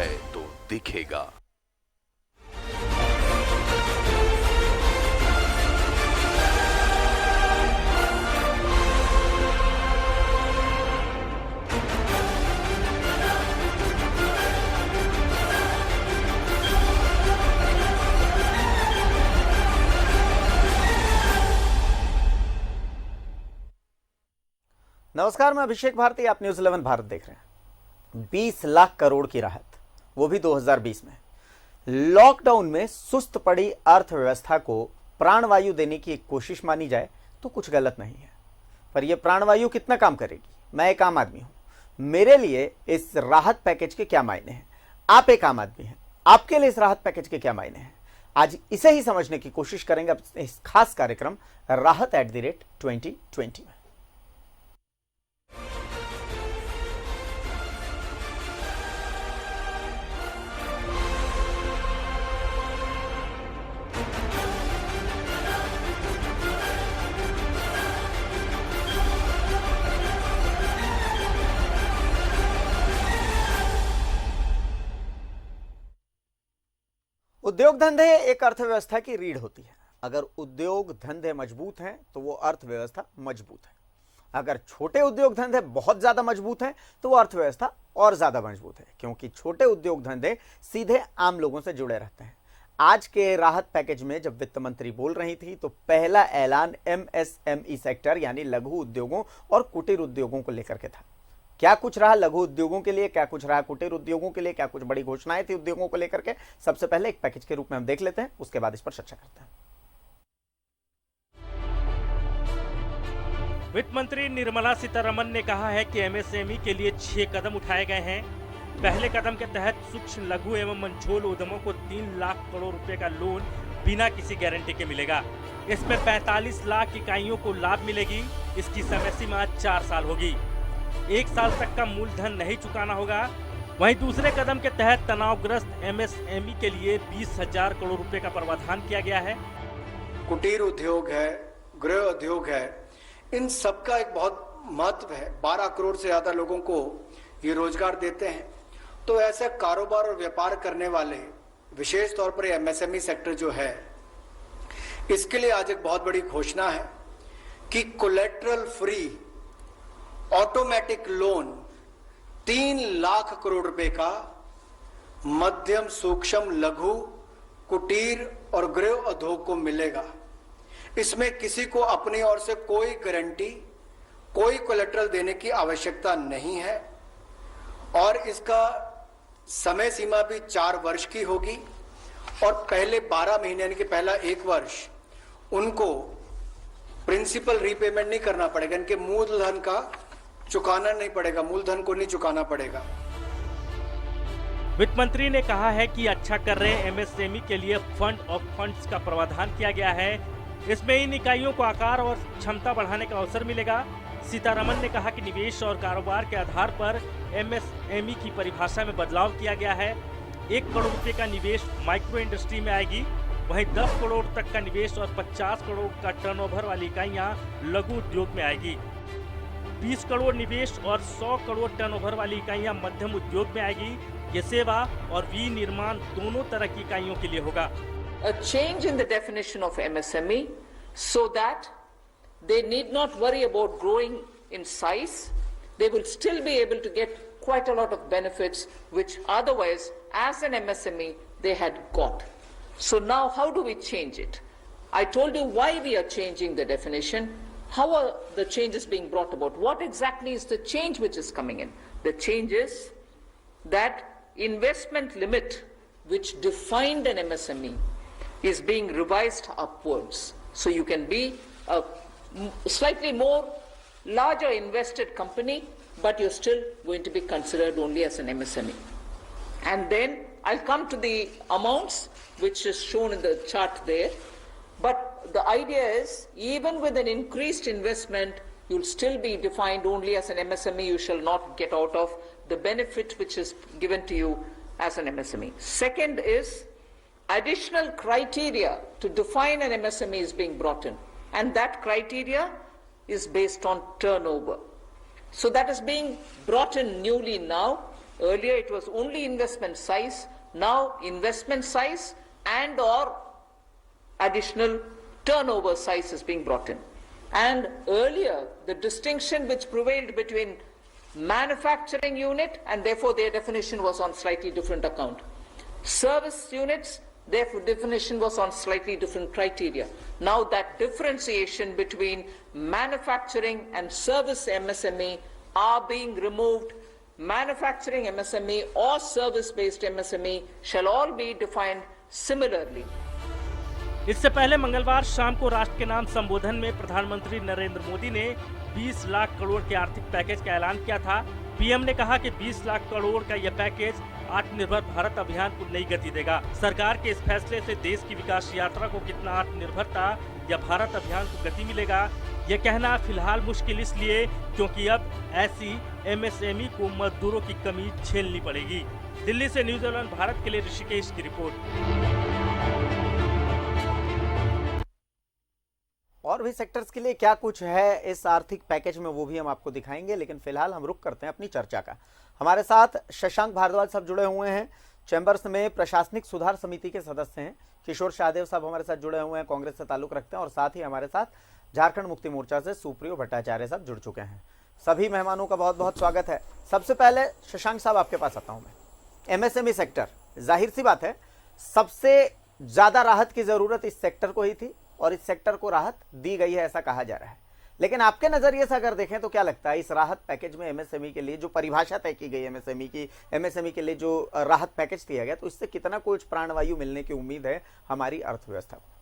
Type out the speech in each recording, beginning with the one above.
है तो दिखेगा। नमस्कार, मैं अभिषेक भारती, आप न्यूज़ 11 भारत देख रहे हैं। 20 लाख करोड़ की राहत, वो भी 2020 में। लॉकडाउन में सुस्त पड़ी अर्थव्यवस्था को प्राणवायु देने की एक कोशिश मानी जाए तो कुछ गलत नहीं है, पर यह प्राणवायु कितना काम करेगी? मैं एक आम आदमी हूं, मेरे लिए इस राहत पैकेज के क्या मायने हैं? आप एक आम आदमी हैं, आपके लिए इस राहत पैकेज के क्या मायने हैं? आज इसे ही समझने की कोशिश करेंगे इस खास कार्यक्रम राहत @2020 में। उद्योग धंधे एक अर्थव्यवस्था की रीढ़ होती है। अगर उद्योग धंधे मजबूत हैं तो वो अर्थव्यवस्था मजबूत है। अगर छोटे उद्योग धंधे बहुत ज्यादा मजबूत हैं तो वो अर्थव्यवस्था और ज्यादा मजबूत है, क्योंकि छोटे उद्योग धंधे सीधे आम लोगों से जुड़े रहते हैं। आज के राहत पैकेज में जब वित्त मंत्री बोल रही थी तो पहला ऐलान MSME सेक्टर यानी लघु उद्योगों और कुटीर उद्योगों को लेकर के था। क्या कुछ रहा लघु उद्योगों के लिए, क्या कुछ रहा कुटीर उद्योगों के लिए, क्या कुछ बड़ी घोषणाएं थी उद्योगों को लेकर के, सबसे पहले एक पैकेज के रूप में हम देख लेते हैं, उसके बाद इस पर चर्चा करते हैं। वित्त मंत्री निर्मला सीतारमण ने कहा है कि MSME के लिए 6 कदम उठाए गए हैं। पहले कदम के तहत सूक्ष्म लघु एवं मझोल उद्यमों को 3 लाख करोड़ रुपए का लोन बिना किसी गारंटी के मिलेगा। इसमें 45 लाख इकाइयों को लाभ मिलेगी। इसकी समय सीमा 4 साल होगी। 1 साल तक का मूलधन नहीं चुकाना होगा। वहीं दूसरे कदम के तहत तनावग्रस्त MSME के लिए 20,000 करोड़ रुपए का प्रावधान किया गया है। कुटीर उद्योग है, गृह उद्योग है, इन सबका एक बहुत महत्व है। 12 करोड़ से ज्यादा लोगों को ये रोजगार देते हैं। तो ऐसे कारोबार और व्यापार करने वाले, विशेष तौर पर MSME सेक्टर जो है, इसके लिए आज एक बहुत बड़ी घोषणा है कि collateral free automatic loan 3 lakh crore रुपए का मध्यम सूक्ष्म लघु कुटीर और गृह उद्योग को मिलेगा। इसमें किसी को अपनी ओर से कोई गारंटी, कोई कोलेटरल देने की आवश्यकता नहीं है और इसका समय सीमा भी 4 वर्ष की होगी और पहले 12 महीने यानी कि पहला 1 वर्ष उनको प्रिंसिपल रीपेमेंट नहीं करना पड़ेगा, इनके मूलधन का चुकाना नहीं पड़ेगा, मूलधन को नहीं चुकाना पड़ेगा। वित्त मंत्री ने कहा है कि अच्छा कर रहे MSME के लिए फंड ऑफ फंड्स का प्रावधान किया गया है। इसमें इन इकाइयों को आकार और क्षमता बढ़ाने का अवसर मिलेगा। सीतारमण ने कहा कि निवेश और कारोबार के आधार पर MSME की परिभाषा में बदलाव किया गया है। 1 करोड़ रुपए का निवेश माइक्रो इंडस्ट्री में आएगी। वहीं 10 करोड़ तक का निवेश और 50 करोड़ का टर्नओवर वाली इकाइयां लघु उद्योग में आएगी। 20 करोड़ निवेश और 100 करोड़ टर्नओवर वाली इकाइयां मध्यम उद्योग में आएगी। ये सेवा और विनिर्माण दोनों तरह की इकाइयों के लिए होगा। A change in the definition of MSME so that they need not worry about growing in size. They will still be able to get quite a lot of benefits which otherwise as an MSME they had got. So now how do we change it? I told you why we are changing the definition. How are the changes being brought about? What exactly is the change which is coming in? The change is that investment limit which defined an MSME is being revised upwards. So you can be a slightly more larger invested company, but you're still going to be considered only as an MSME. And then I'll come to the amounts which is shown in the chart there. But the idea is even with an increased investment, you'll still be defined only as an MSME. You shall not get out of the benefit which is given to you as an MSME. Second is additional criteria to define an MSME is being brought in. And that criteria is based on turnover. So that is being brought in newly now. Earlier it was only investment size. Now investment size and or additional turnover size is being brought in. And earlier the distinction which prevailed between manufacturing unit and therefore their definition was on slightly different account. Service units, their definition was on slightly different criteria. Now that differentiation between manufacturing and service MSME are being removed. Manufacturing MSME or service-based MSME shall all be defined similarly. इससे पहले मंगलवार शाम को राष्ट्र के नाम संबोधन में प्रधानमंत्री नरेंद्र मोदी ने 20 लाख करोड़ के आर्थिक पैकेज का ऐलान किया था। पीएम ने कहा कि 20 लाख करोड़ का यह पैकेज आत्मनिर्भर भारत अभियान को नई गति देगा। सरकार के इस फैसले से देश की विकास यात्रा को कितना आत्मनिर्भरता या भारत अभियान को गति मिलेगा, ये कहना फिलहाल मुश्किल इसलिए क्योंकि अब ऐसी एमएसएमई को मजदूरों की कमी झेलनी पड़ेगी। दिल्ली से न्यूज़ 11 भारत के लिए ऋषिकेश की रिपोर्ट। और भी सेक्टर्स के लिए क्या कुछ है इस आर्थिक पैकेज में वो भी हम आपको दिखाएंगे, लेकिन फिलहाल हम रुक करते हैं अपनी चर्चा का। हमारे साथ शशांक भारद्वाज साहब जुड़े हुए हैं, चैंबर्स में प्रशासनिक सुधार समिति के सदस्य हैं। किशोर शाहदेव साहब हमारे साथ जुड़े हुए हैं, कांग्रेस से ताल्लुक रखते हैं, और साथ ही हमारे साथ झारखंड मुक्ति मोर्चा से सुप्रियो भट्टाचार्य साहब जुड़ चुके हैं। सभी मेहमानों का बहुत बहुत स्वागत है। सबसे पहले शशांक साहब आपके पास आता हूं मैं। एमएसएमई सेक्टर, जाहिर सी बात है सबसे ज्यादा राहत की जरूरत इस सेक्टर को ही थी और इस सेक्टर को राहत दी गई है ऐसा कहा जा रहा है, लेकिन आपके नजरिए से अगर देखें तो क्या लगता है इस राहत पैकेज में एमएसएमई के लिए जो परिभाषा तय की गई एमएसएमई के लिए जो राहत पैकेज दिया गया, तो इससे कितना कुछ प्राणवायु मिलने की उम्मीद है हमारी अर्थव्यवस्था को?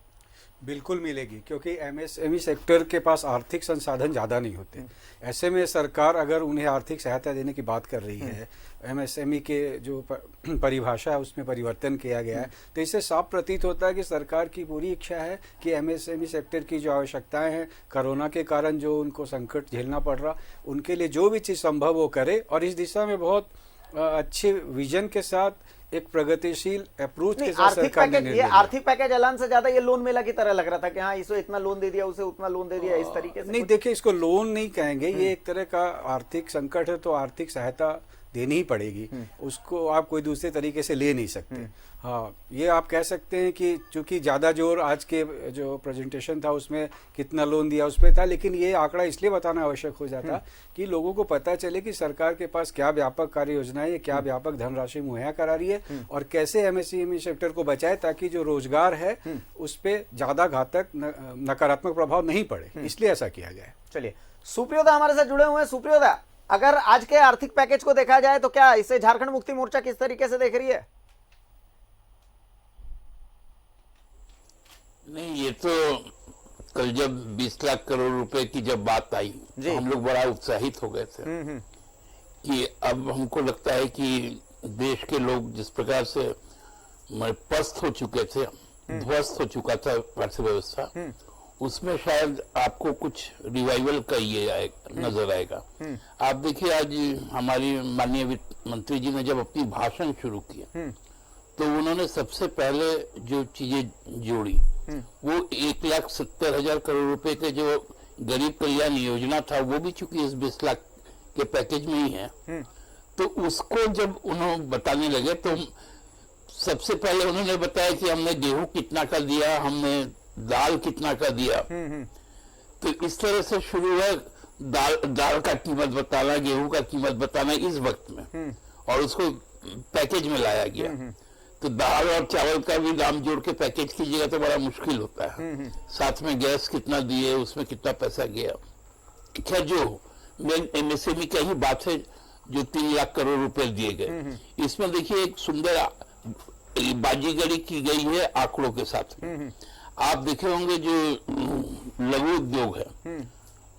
बिल्कुल मिलेगी, क्योंकि एमएसएमई सेक्टर के पास आर्थिक संसाधन ज़्यादा नहीं होते। ऐसे में सरकार अगर उन्हें आर्थिक सहायता देने की बात कर रही है, एमएसएमई के जो परिभाषा है उसमें परिवर्तन किया गया है, तो इससे साफ प्रतीत होता है कि सरकार की पूरी इच्छा है कि एमएसएमई सेक्टर की जो आवश्यकताएं हैं, कोरोना के कारण जो उनको संकट झेलना पड़ रहा, उनके लिए जो भी चीज़ संभव वो करे, और इस दिशा में बहुत अच्छे विजन के साथ एक प्रगतिशील अप्रोच के साथ सरकार ने निर्णय लिया। आर्थिक पैकेज ऐलान से ज्यादा ये लोन मेला की तरह लग रहा था कि हाँ इसे इतना लोन दे दिया, उसे उतना लोन दे दिया, इस तरीके से। नहीं, देखिए, इसको लोन नहीं कहेंगे, ये एक तरह का आर्थिक संकट है तो आर्थिक सहायता देनी ही पड़ेगी, उसको आप कोई दूसरे तरीके से ले नहीं सकते। हाँ, ये आप कह सकते हैं कि चूंकि ज्यादा जोर आज के जो प्रेजेंटेशन था उसमें कितना लोन दिया उस पर था, लेकिन ये आंकड़ा इसलिए बताना आवश्यक हो जाता कि लोगों को पता चले कि सरकार के पास क्या व्यापक कार्य योजनाएं, क्या व्यापक धनराशि मुहैया करा रही है और कैसे एमएसएमई सेक्टर को बचाए ताकि जो रोजगार है उस पर ज्यादा घातक नकारात्मक प्रभाव नहीं पड़े, इसलिए ऐसा किया गया है। चलिए, सुप्रियोदा हमारे साथ जुड़े हुए हैं। सुप्रियोदा, अगर आज के आर्थिक पैकेज को देखा जाए तो क्या इसे झारखंड मुक्ति मोर्चा किस तरीके से देख रही है? नहीं, ये तो कल जब 20 लाख करोड़ रुपए की जब बात आई तो हम लोग बड़ा उत्साहित हो गए थे कि अब हमको लगता है कि देश के लोग जिस प्रकार से पस्त हो चुके थे, ध्वस्त हो चुका था अर्थव्यवस्था, उसमें शायद आपको कुछ रिवाइवल का ये नजर आएगा। आप देखिए, आज हमारी माननीय वित्त मंत्री जी ने जब अपनी भाषण शुरू किया तो उन्होंने सबसे पहले जो चीजें जोड़ी वो 1,70,000 करोड़ रुपए के जो गरीब कल्याण योजना था वो भी चूंकि इस 20 लाख के पैकेज में ही है, तो उसको जब उन्होंने बताने लगे तो सबसे पहले उन्होंने बताया कि हमने गेहूं कितना का दिया, हमने दाल कितना का दिया। तो इस तरह से शुरू है दाल का कीमत बताना, गेहूं का कीमत बताना इस वक्त में, और उसको पैकेज में लाया गया। तो दाल और चावल का भी दाम जोड़ के पैकेज कीजिएगा तो बड़ा मुश्किल होता है। साथ में गैस कितना दिए, उसमें कितना पैसा गया। क्या जो मेन एमएसएमई का ही बात है जो 3 लाख करोड़ रुपए दिए गए, इसमें देखिए एक सुंदर बाजीगरी की गई है आंकड़ों के साथ में। आप देखे होंगे जो लघु उद्योग है,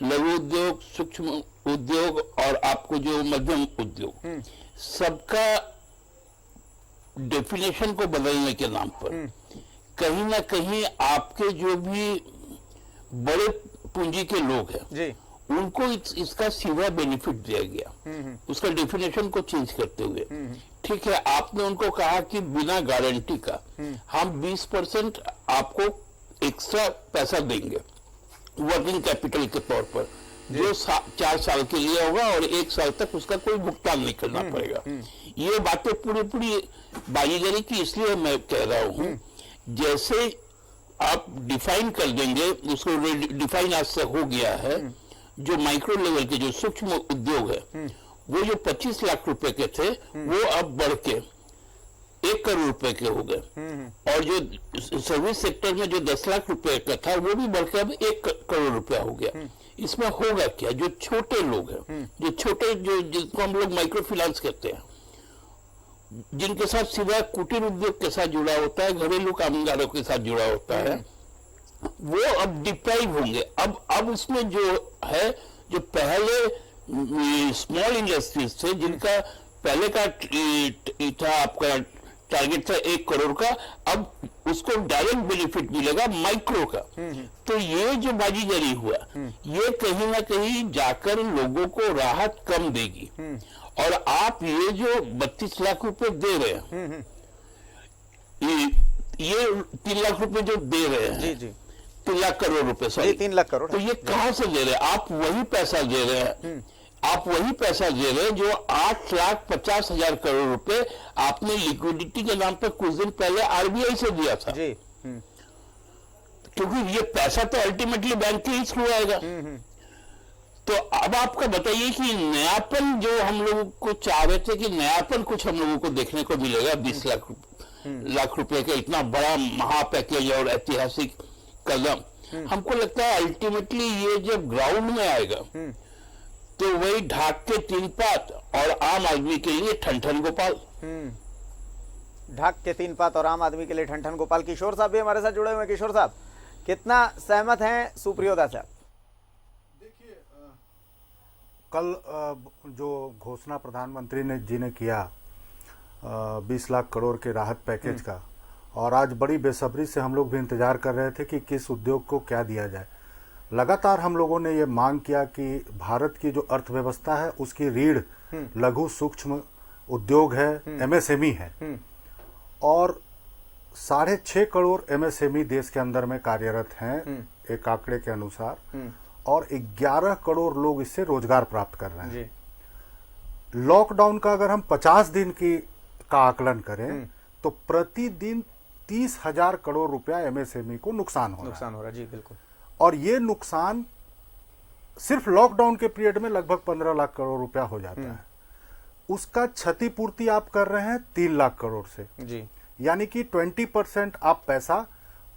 लघु उद्योग, सूक्ष्म उद्योग और आपको जो मध्यम उद्योग, सबका डेफिनेशन को बदलने के नाम पर कहीं ना कहीं आपके जो भी बड़े पूंजी के लोग हैं उनको इसका सीधा बेनिफिट दिया गया, उसका डेफिनेशन को चेंज करते हुए। ठीक है, आपने उनको कहा कि बिना गारंटी का हम 20% आपको एक्स्ट्रा पैसा देंगे वर्किंग कैपिटल के तौर पर, जो 4 साल के लिए होगा और 1 साल तक उसका कोई भुगतान नहीं करना पड़ेगा। ये बातें पूरी बाजीगरी की इसलिए मैं कह रहा हूँ, जैसे आप डिफाइन कर देंगे, उसको डिफाइन आज से हो गया है, जो माइक्रो लेवल के जो सूक्ष्म उद्योग है वो जो 25 लाख रुपए के थे वो अब बढ़ के 1 करोड़ रुपए के हो गए, और जो सर्विस सेक्टर में जो 10 लाख रुपए का था वो भी बढ़ के अब 1 करोड़ रुपया हो गया। इसमें होगा क्या, जो छोटे लोग हैं, जो छोटे, जो जिनको हम लोग माइक्रो फाइनेंस कहते हैं, जिनके साथ सिवाय कुटीर उद्योग के साथ जुड़ा होता है, घरेलू कामगारों के साथ जुड़ा होता है, वो अब डिप्राइव होंगे। अब उसमें जो है, जो पहले स्मॉल इंडस्ट्रीज थे, जिनका पहले का था आपका टारगेट था 1 करोड़ का, अब उसको डायरेक्ट बेनिफिट मिलेगा माइक्रो का। तो ये जो बाजीगरी हुआ, ये कहीं ना कहीं जाकर लोगों को राहत कम देगी। और आप ये जो 32 लाख रुपए दे रहे हैं, ये 3 लाख रुपए जो दे रहे हैं, जी जी 3 लाख करोड़ रुपए, सॉरी 3 लाख करोड़, तो ये कहां से दे रहे हैं? आप वही पैसा दे रहे हैं, आप वही पैसा दे रहे हैं जो 8,50,000 करोड़ रुपए आपने लिक्विडिटी के नाम पर कुछ दिन पहले आरबीआई से दिया था जी। क्योंकि ये पैसा तो अल्टीमेटली बैंक के ही थ्रू आएगा। तो अब आपका बताइए कि नयापन जो हम लोगों को चाह रहे थे कि नयापन कुछ हम लोगों को देखने को मिलेगा, 20 लाख रुपए का इतना बड़ा महा पैकेज और ऐतिहासिक कदम, हमको लगता है अल्टीमेटली ये जब ग्राउंड में आएगा तो वही ढाक के 3 पात और आम आदमी के लिए ठन गोपाल। ढाक के 3 पात और आम आदमी के लिए ठन गोपाल। किशोर साहब भी हमारे साथ जुड़े हुए हैं। किशोर साहब, कितना सहमत हैं सुप्रियोदा साहब? कल जो घोषणा प्रधानमंत्री जी ने किया 20 लाख करोड़ के राहत पैकेज का, और आज बड़ी बेसब्री से हम लोग भी इंतजार कर रहे थे कि किस उद्योग को क्या दिया जाए। लगातार हम लोगों ने ये मांग किया कि भारत की जो अर्थव्यवस्था है उसकी रीढ़ लघु सूक्ष्म उद्योग है, एमएसएमई है, और 6.5 करोड़ एमएसएमई देश के अंदर में कार्यरत हैं एक आंकड़े के अनुसार, और 11 करोड़ लोग इससे रोजगार प्राप्त कर रहे हैं। लॉकडाउन का अगर हम 50 दिन का आकलन करें तो प्रतिदिन 30,000 करोड़ रुपया एमएसएमई को नुकसान हो रहा है। जी बिल्कुल। और ये नुकसान सिर्फ लॉकडाउन के पीरियड में लगभग 15 लाख करोड़ रुपया हो जाता है। उसका क्षतिपूर्ति आप कर रहे हैं 3 लाख करोड़ से जी, यानी कि 20% आप पैसा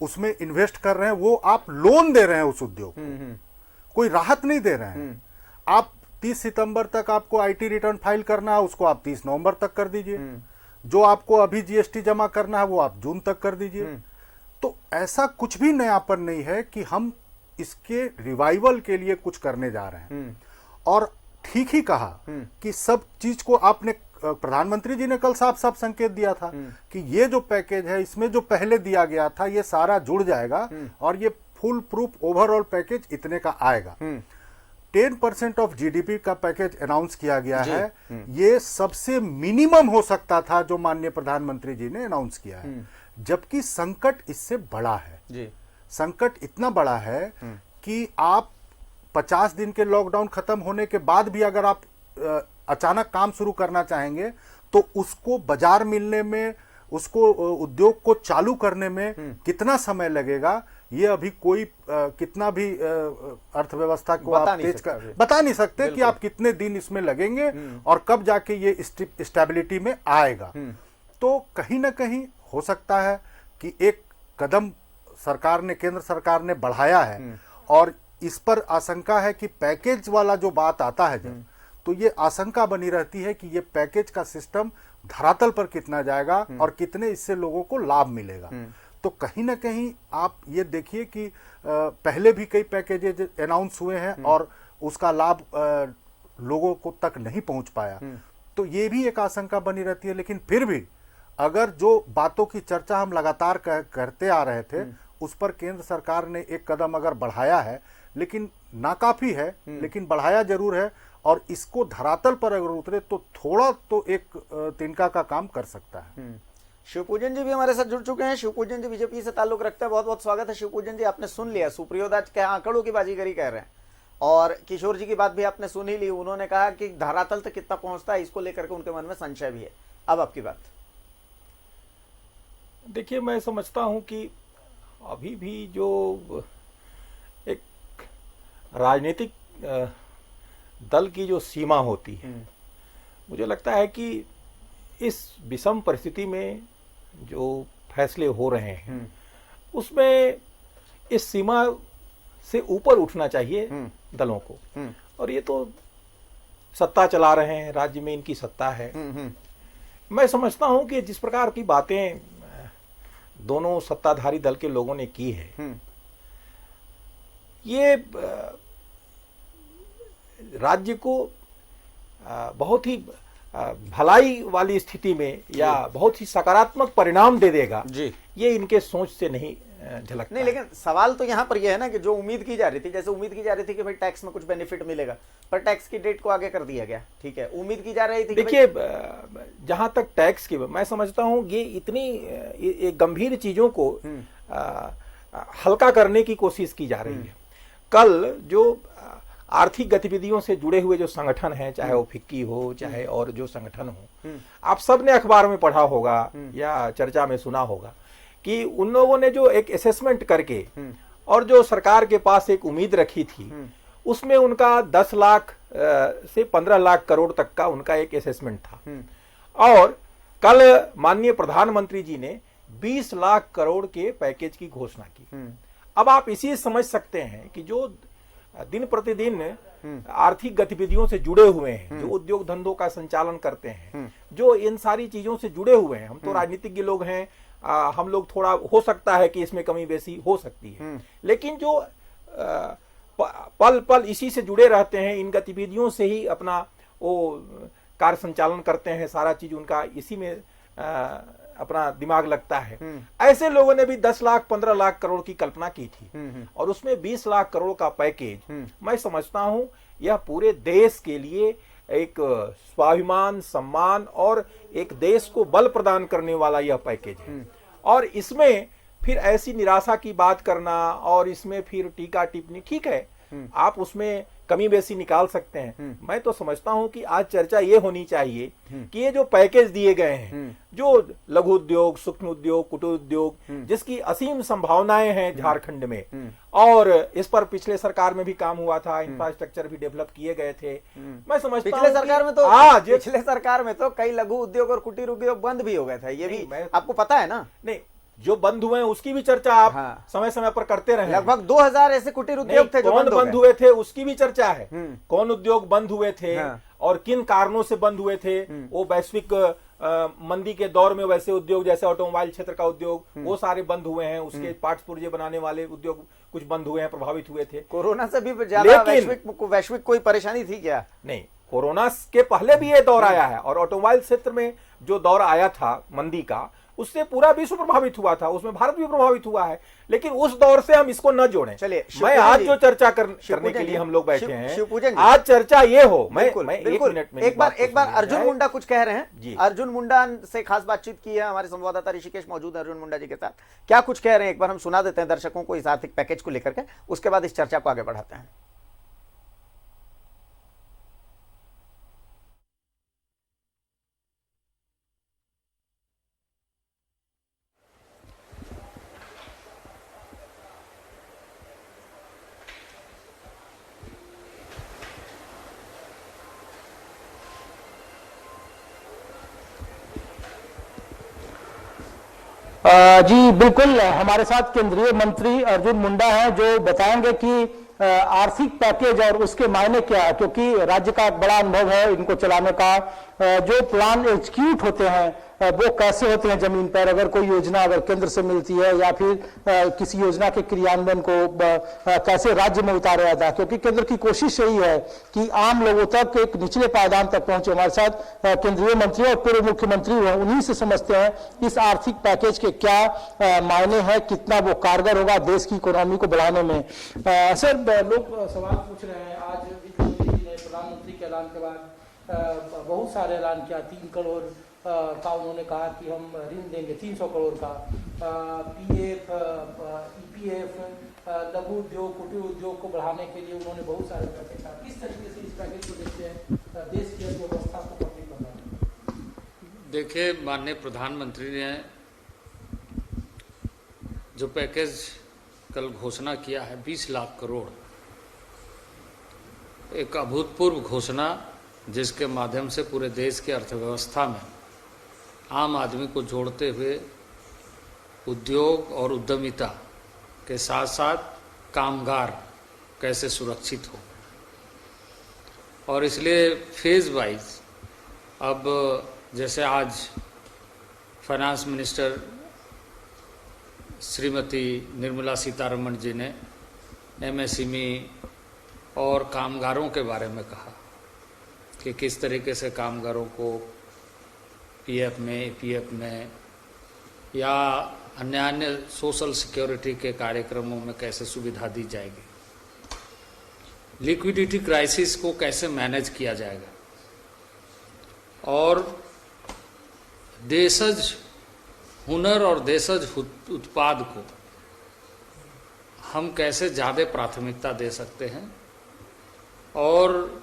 उसमें इन्वेस्ट कर रहे हैं, वो आप लोन दे रहे हैं उस उद्योग को, कोई राहत नहीं दे रहे हैं। आप 30 सितंबर तक आपको आईटी रिटर्न फाइल करना है, उसको आप 30 नवंबर तक कर दीजिए। जो आपको अभी जीएसटी जमा करना है वो आप जून तक कर दीजिए। तो ऐसा कुछ भी नयापन नहीं है कि हम इसके रिवाइवल के लिए कुछ करने जा रहे हैं। और ठीक ही कहा कि सब चीज को आपने, प्रधानमंत्री जी ने कल साफ साफ संकेत दिया था कि ये जो पैकेज है इसमें जो पहले दिया गया था ये सारा जुड़ जाएगा और ये फुल प्रूफ ओवरऑल पैकेज इतने का आएगा। 10% ऑफ जीडीपी का पैकेज अनाउंस किया गया है। ये सबसे मिनिमम हो सकता था जो माननीय प्रधानमंत्री जी ने अनाउंस किया है, जबकि संकट इससे बड़ा है जी। संकट इतना बड़ा है कि आप 50 दिन के लॉकडाउन खत्म होने के बाद भी अगर आप अचानक काम शुरू करना चाहेंगे तो उसको बाजार मिलने में, उसको उद्योग को चालू करने में कितना समय लगेगा, ये अभी कोई कितना भी अर्थव्यवस्था को आप तेज कर बता नहीं सकते कि आप कितने दिन इसमें लगेंगे और कब जाके ये स्टेबिलिटी में आएगा। तो कहीं ना कहीं हो सकता है कि एक कदम सरकार ने, केंद्र सरकार ने बढ़ाया है और इस पर आशंका है कि पैकेज वाला जो बात आता है जब, तो ये आशंका बनी रहती है कि ये पैकेज का सिस्टम धरातल पर कितना जाएगा और कितने इससे लोगों को लाभ मिलेगा। तो कहीं ना कहीं आप ये देखिए कि पहले भी कई पैकेजेज अनाउंस हुए हैं और उसका लाभ लोगों को तक नहीं पहुंच पाया। तो ये भी एक आशंका बनी रहती है। लेकिन फिर भी अगर जो बातों की चर्चा हम लगातार करते आ रहे थे उस पर केंद्र सरकार ने एक कदम अगर बढ़ाया है, लेकिन नाकाफी है, लेकिन बढ़ाया जरूर है और इसको धरातल पर अगर उतरे तो थोड़ा तो एक तिनका का काम कर सकता है। शिवपूजन जी भी हमारे साथ जुड़ चुके हैं। शिवपूजन जी बीजेपी से ताल्लुक रखते हैं, बहुत बहुत स्वागत है शिवपूजन जी। आपने सुन लिया सुप्रियोदा के आंकड़ों की बाजीगरी कह रहे हैं, और किशोर जी की बात भी आपने सुन ही ली, उन्होंने कहा कि धरातल तक कितना पहुंचता है इसको लेकर के उनके मन में संशय भी है। अब आपकी बात। देखिए, मैं समझता हूं कि अभी भी जो एक राजनीतिक दल की जो सीमा होती है, मुझे लगता है कि इस विषम परिस्थिति में जो फैसले हो रहे हैं उसमें इस सीमा से ऊपर उठना चाहिए दलों को। और ये तो सत्ता चला रहे हैं, राज्य में इनकी सत्ता है। मैं समझता हूं कि जिस प्रकार की बातें दोनों सत्ताधारी दल के लोगों ने की है, ये राज्य को बहुत ही भलाई वाली स्थिति में या बहुत ही सकारात्मक परिणाम दे देगा जी, ये इनके सोच से नहीं झलकता। नहीं, लेकिन सवाल तो यहाँ पर यह है ना कि जो उम्मीद की जा रही थी, जैसे उम्मीद की जा रही थी कि भाई टैक्स में कुछ बेनिफिट मिलेगा, पर टैक्स की डेट को आगे कर दिया गया। ठीक है, उम्मीद की जा रही थी। देखिए, जहां तक टैक्स की, मैं समझता हूं ये इतनी गंभीर चीजों को हल्का करने की कोशिश की जा रही है। कल जो आर्थिक गतिविधियों से जुड़े हुए जो संगठन हैं, चाहे वो फिक्की हो चाहे और जो संगठन हो, आप सबने अखबार में पढ़ा होगा या चर्चा में सुना होगा कि उन लोगों ने जो एक असेसमेंट करके और जो सरकार के पास एक उम्मीद रखी थी, उसमें उनका 10 लाख से 15 लाख करोड़ तक का उनका एक असेसमेंट था। और कल माननीय प्रधानमंत्री जी ने 20 लाख करोड़ के पैकेज की घोषणा की। अब आप इसी समझ सकते हैं कि जो दिन प्रतिदिन आर्थिक गतिविधियों से जुड़े हुए हैं, जो उद्योग धंधों का संचालन करते हैं, जो इन सारी चीजों से जुड़े हुए हैं, हम तो राजनीतिज्ञ लोग हैं, हम लोग थोड़ा हो सकता है कि इसमें कमी बेसी हो सकती है, लेकिन जो पल पल इसी से जुड़े रहते हैं, इन गतिविधियों से ही अपना वो कार्य संचालन करते हैं, सारा चीज उनका इसी में अपना दिमाग लगता है। ऐसे लोगों ने भी 10 लाख 15 लाख करोड़ की कल्पना की थी और उसमें 20 लाख करोड़ का पैकेज, मैं समझता हूं यह पूरे देश के लिए एक स्वाभिमान, सम्मान और एक देश को बल प्रदान करने वाला यह पैकेज है। और इसमें फिर ऐसी निराशा की बात करना और इसमें फिर टीका टिप्पणी, ठीक है, आप उसमें कमी बेसी निकाल सकते हैं। मैं तो समझता हूं कि आज चर्चा ये होनी चाहिए कि ये जो पैकेज दिए गए हैं, जो लघु उद्योग, सूक्ष्म उद्योग, कुटीर उद्योग, जिसकी असीम संभावनाएं हैं झारखंड में, और इस पर पिछले सरकार में भी काम हुआ था, इंफ्रास्ट्रक्चर भी डेवलप किए गए थे। मैं समझता हूं पिछले सरकार में तो कई लघु उद्योग और कुटीर उद्योग बंद भी हो गए थे, ये भी आपको पता है ना। नहीं, जो बंद हुए हैं उसकी भी चर्चा आप समय समय पर करते रहे। लगभग 2000 ऐसे कुटीर उद्योग थे जो बंद हुए थे, उसकी भी चर्चा है। कौन उद्योग बंद हुए थे और किन कारणों से बंद हुए थे। वो वैश्विक मंदी के दौर में वैसे उद्योग जैसे ऑटोमोबाइल क्षेत्र का उद्योग, वो सारे बंद हुए हैं। उसके पार्ट्स पुर्जे बनाने वाले उद्योग कुछ बंद हुए हैं, प्रभावित हुए थे। कोरोना से भी ज्यादा वैश्विक कोई परेशानी थी क्या? नहीं, कोरोना के पहले भी ये दौर आया है और ऑटोमोबाइल क्षेत्र में जो दौर आया था मंदी का, उससे पूरा विश्व प्रभावित हुआ था, उसमें भारत भी प्रभावित हुआ है। लेकिन उस दौर से हम इसको न जोड़ें। चलिए, मैं आज जो चर्चा करने के लिए हम लोग बैठे हैं, आज चर्चा ये हो। मैं एक मिनट में एक बार अर्जुन मुंडा कुछ कह रहे हैं। अर्जुन मुंडा से खास बातचीत की है हमारे संवाददाता ऋषिकेश मौजूद है अर्जुन मुंडा जी के साथ। क्या कुछ कह रहे हैं एक बार हम सुना देते हैं दर्शकों को इस आर्थिक पैकेज को लेकर के, उसके बाद इस चर्चा को आगे बढ़ाते हैं। जी बिल्कुल, हमारे साथ केंद्रीय मंत्री अर्जुन मुंडा हैं जो बताएंगे कि आर्थिक पैकेज और उसके मायने क्या है, क्योंकि राज्य का एक बड़ा अनुभव है इनको चलाने का। जो प्लान एग्जीक्यूट होते हैं वो कैसे होते हैं जमीन पर, अगर कोई योजना अगर केंद्र से मिलती है या फिर किसी योजना के क्रियान्वयन को कैसे राज्य में उतारा जाता है, क्योंकि केंद्र की कोशिश यही है कि आम लोगों तक, एक निचले पायदान तक पहुंचे। हमारे साथ केंद्रीय मंत्री और पूर्व मुख्यमंत्री हैं, उन्हीं से समझते हैं इस आर्थिक पैकेज के क्या मायने हैं, कितना वो कारगर होगा देश की इकोनॉमी को बढ़ाने में। सर, लोग सवाल पूछ रहे हैं, आज वित्त मंत्री जी ने प्रधानमंत्री के ऐलान के बाद बहुत सारे ऐलान किया। 3 करोड़ का उन्होंने कहा कि हम ऋण देंगे, 300 करोड़ का, पीएफ, ईपीएफ, लघु उद्योग कुटीर उद्योग को बढ़ाने के लिए उन्होंने बहुत सारे पैकेज कहा। किस तरीके से इस पैकेज को देखते हैं, देश की अर्थव्यवस्था को पटरी पर लाने? देखिए, माननीय प्रधानमंत्री ने जो पैकेज कल घोषणा किया है 20 लाख करोड़, एक अभूतपूर्व घोषणा जिसके माध्यम से पूरे देश की अर्थव्यवस्था में आम आदमी को जोड़ते हुए उद्योग और उद्यमिता के साथ साथ कामगार कैसे सुरक्षित हो, और इसलिए फेज वाइज अब जैसे आज फाइनेंस मिनिस्टर श्रीमती निर्मला सीतारमण जी ने एमएसएमई और कामगारों के बारे में कहा कि किस तरीके से कामगारों को पीएफ में, ईपीएफ में या अन्य सोशल सिक्योरिटी के कार्यक्रमों में कैसे सुविधा दी जाएगी, लिक्विडिटी क्राइसिस को कैसे मैनेज किया जाएगा, और देशज हुनर और देशज उत्पाद को हम कैसे ज़्यादा प्राथमिकता दे सकते हैं, और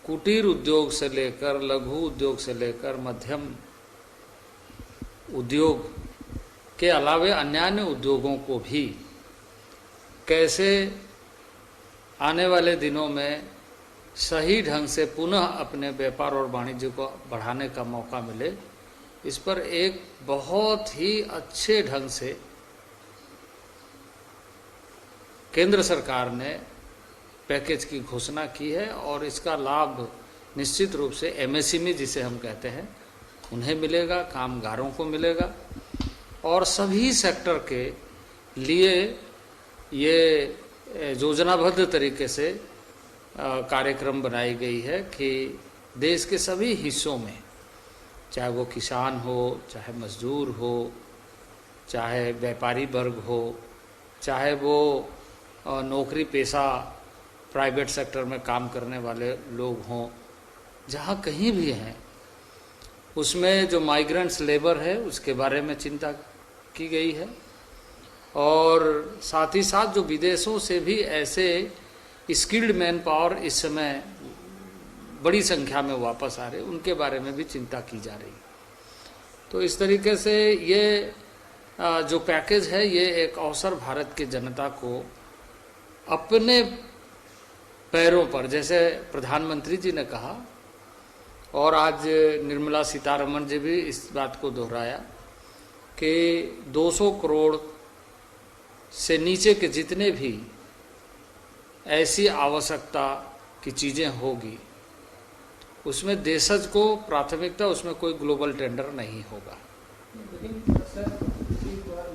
कुटीर उद्योग से लेकर लघु उद्योग से लेकर मध्यम उद्योग के अलावे अन्य उद्योगों को भी कैसे आने वाले दिनों में सही ढंग से पुनः अपने व्यापार और वाणिज्य को बढ़ाने का मौका मिले, इस पर एक बहुत ही अच्छे ढंग से केंद्र सरकार ने पैकेज की घोषणा की है, और इसका लाभ निश्चित रूप से एमएसएमई जिसे हम कहते हैं उन्हें मिलेगा, कामगारों को मिलेगा, और सभी सेक्टर के लिए ये योजनाबद्ध तरीके से कार्यक्रम बनाई गई है कि देश के सभी हिस्सों में, चाहे वो किसान हो, चाहे मजदूर हो, चाहे व्यापारी वर्ग हो, चाहे वो नौकरी पेशा प्राइवेट सेक्टर में काम करने वाले लोग हों, जहाँ कहीं भी हैं, उसमें जो माइग्रेंट्स लेबर है उसके बारे में चिंता की गई है, और साथ ही साथ जो विदेशों से भी ऐसे स्किल्ड मैन पावर इस समय बड़ी संख्या में वापस आ रहे, उनके बारे में भी चिंता की जा रही है। तो इस तरीके से ये जो पैकेज है, ये एक अवसर भारत की जनता को अपने पैरों पर, जैसे प्रधानमंत्री जी ने कहा और आज निर्मला सीतारमण जी भी इस बात को दोहराया कि 200 करोड़ से नीचे के जितने भी ऐसी आवश्यकता की चीज़ें होगी उसमें देशज को प्राथमिकता, उसमें कोई ग्लोबल टेंडर नहीं होगा। लेकिन सर,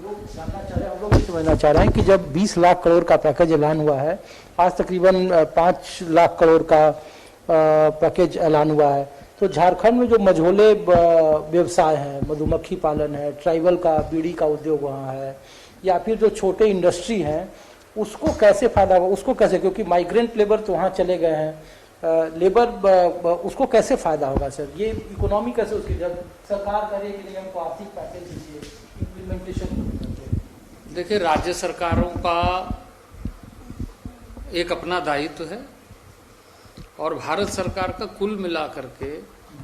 लोग जानना चाह रहे हैं, हम लोग ये समझना चाह रहे हैं कि जब 20 लाख करोड़ का पैकेज ऐलान हुआ है, आज तकरीबन 5 लाख करोड़ का पैकेज ऐलान हुआ है, तो झारखंड में जो मझोले व्यवसाय हैं, मधुमक्खी पालन है, ट्राइबल का बीड़ी का उद्योग वहाँ है, या फिर जो छोटे इंडस्ट्री हैं, उसको कैसे फायदा होगा, उसको कैसे, क्योंकि माइग्रेंट लेबर तो वहाँ चले गए हैं, लेबर उसको कैसे फायदा होगा सर? ये इकोनॉमी कैसे उसकी, जब सरकार करे कि नहीं हमको आर्थिक पैकेज दीजिए, इम्प्लीमेंटेशन। देखिए, राज्य सरकारों का एक अपना दायित्व है, और भारत सरकार का कुल मिलाकर के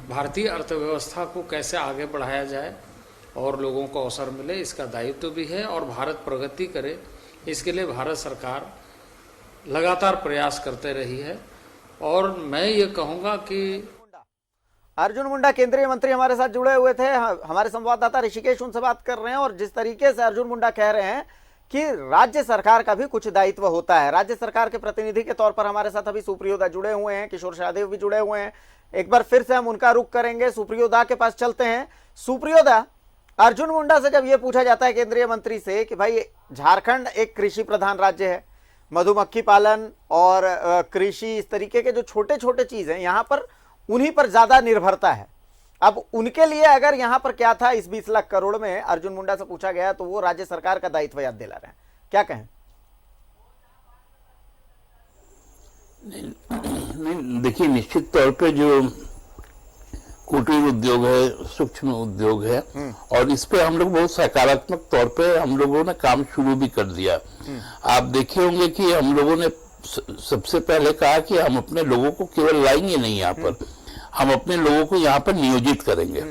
भारतीय अर्थव्यवस्था को कैसे आगे बढ़ाया जाए और लोगों को अवसर मिले, इसका दायित्व भी है, और भारत प्रगति करे इसके लिए भारत सरकार लगातार प्रयास करते रही है। और मैं ये कहूँगा कि अर्जुन मुंडा केंद्रीय मंत्री हमारे साथ जुड़े हुए थे, हमारे संवाददाता ऋषिकेश उनसे बात कर रहे हैं, और जिस तरीके से अर्जुन मुंडा कह रहे हैं कि राज्य सरकार का भी कुछ दायित्व होता है। राज्य सरकार के प्रतिनिधि के तौर पर हमारे साथ अभी सुप्रियोदा जुड़े हुए हैं, किशोर शाहदेव भी जुड़े हुए हैं। एक बार फिर से हम उनका रुख करेंगे, सुप्रियोदा के पास चलते हैं। सुप्रियोदा, अर्जुन मुंडा से जब यह पूछा जाता है केंद्रीय मंत्री से कि भाई झारखंड एक कृषि प्रधान राज्य है, मधुमक्खी पालन और कृषि, इस तरीके के जो छोटे छोटे चीज हैं यहाँ पर उन्हीं पर ज्यादा निर्भरता है, अब उनके लिए अगर यहाँ पर क्या था इस 20 लाख करोड़ में, अर्जुन मुंडा से पूछा गया तो वो राज्य सरकार का दायित्व याद दिला रहे हैं, क्या कहें? नहीं, देखिए, निश्चित तौर पे जो कुटीर उद्योग है, सूक्ष्म उद्योग है, और इस पे हम लोग बहुत सकारात्मक तौर पे हम लोगों ने काम शुरू भी कर दिया। आप देखे होंगे कि हम लोगों ने सबसे पहले कहा कि हम अपने लोगों को केवल लाएंगे नहीं यहाँ पर, हम अपने लोगों को यहाँ पर नियोजित करेंगे।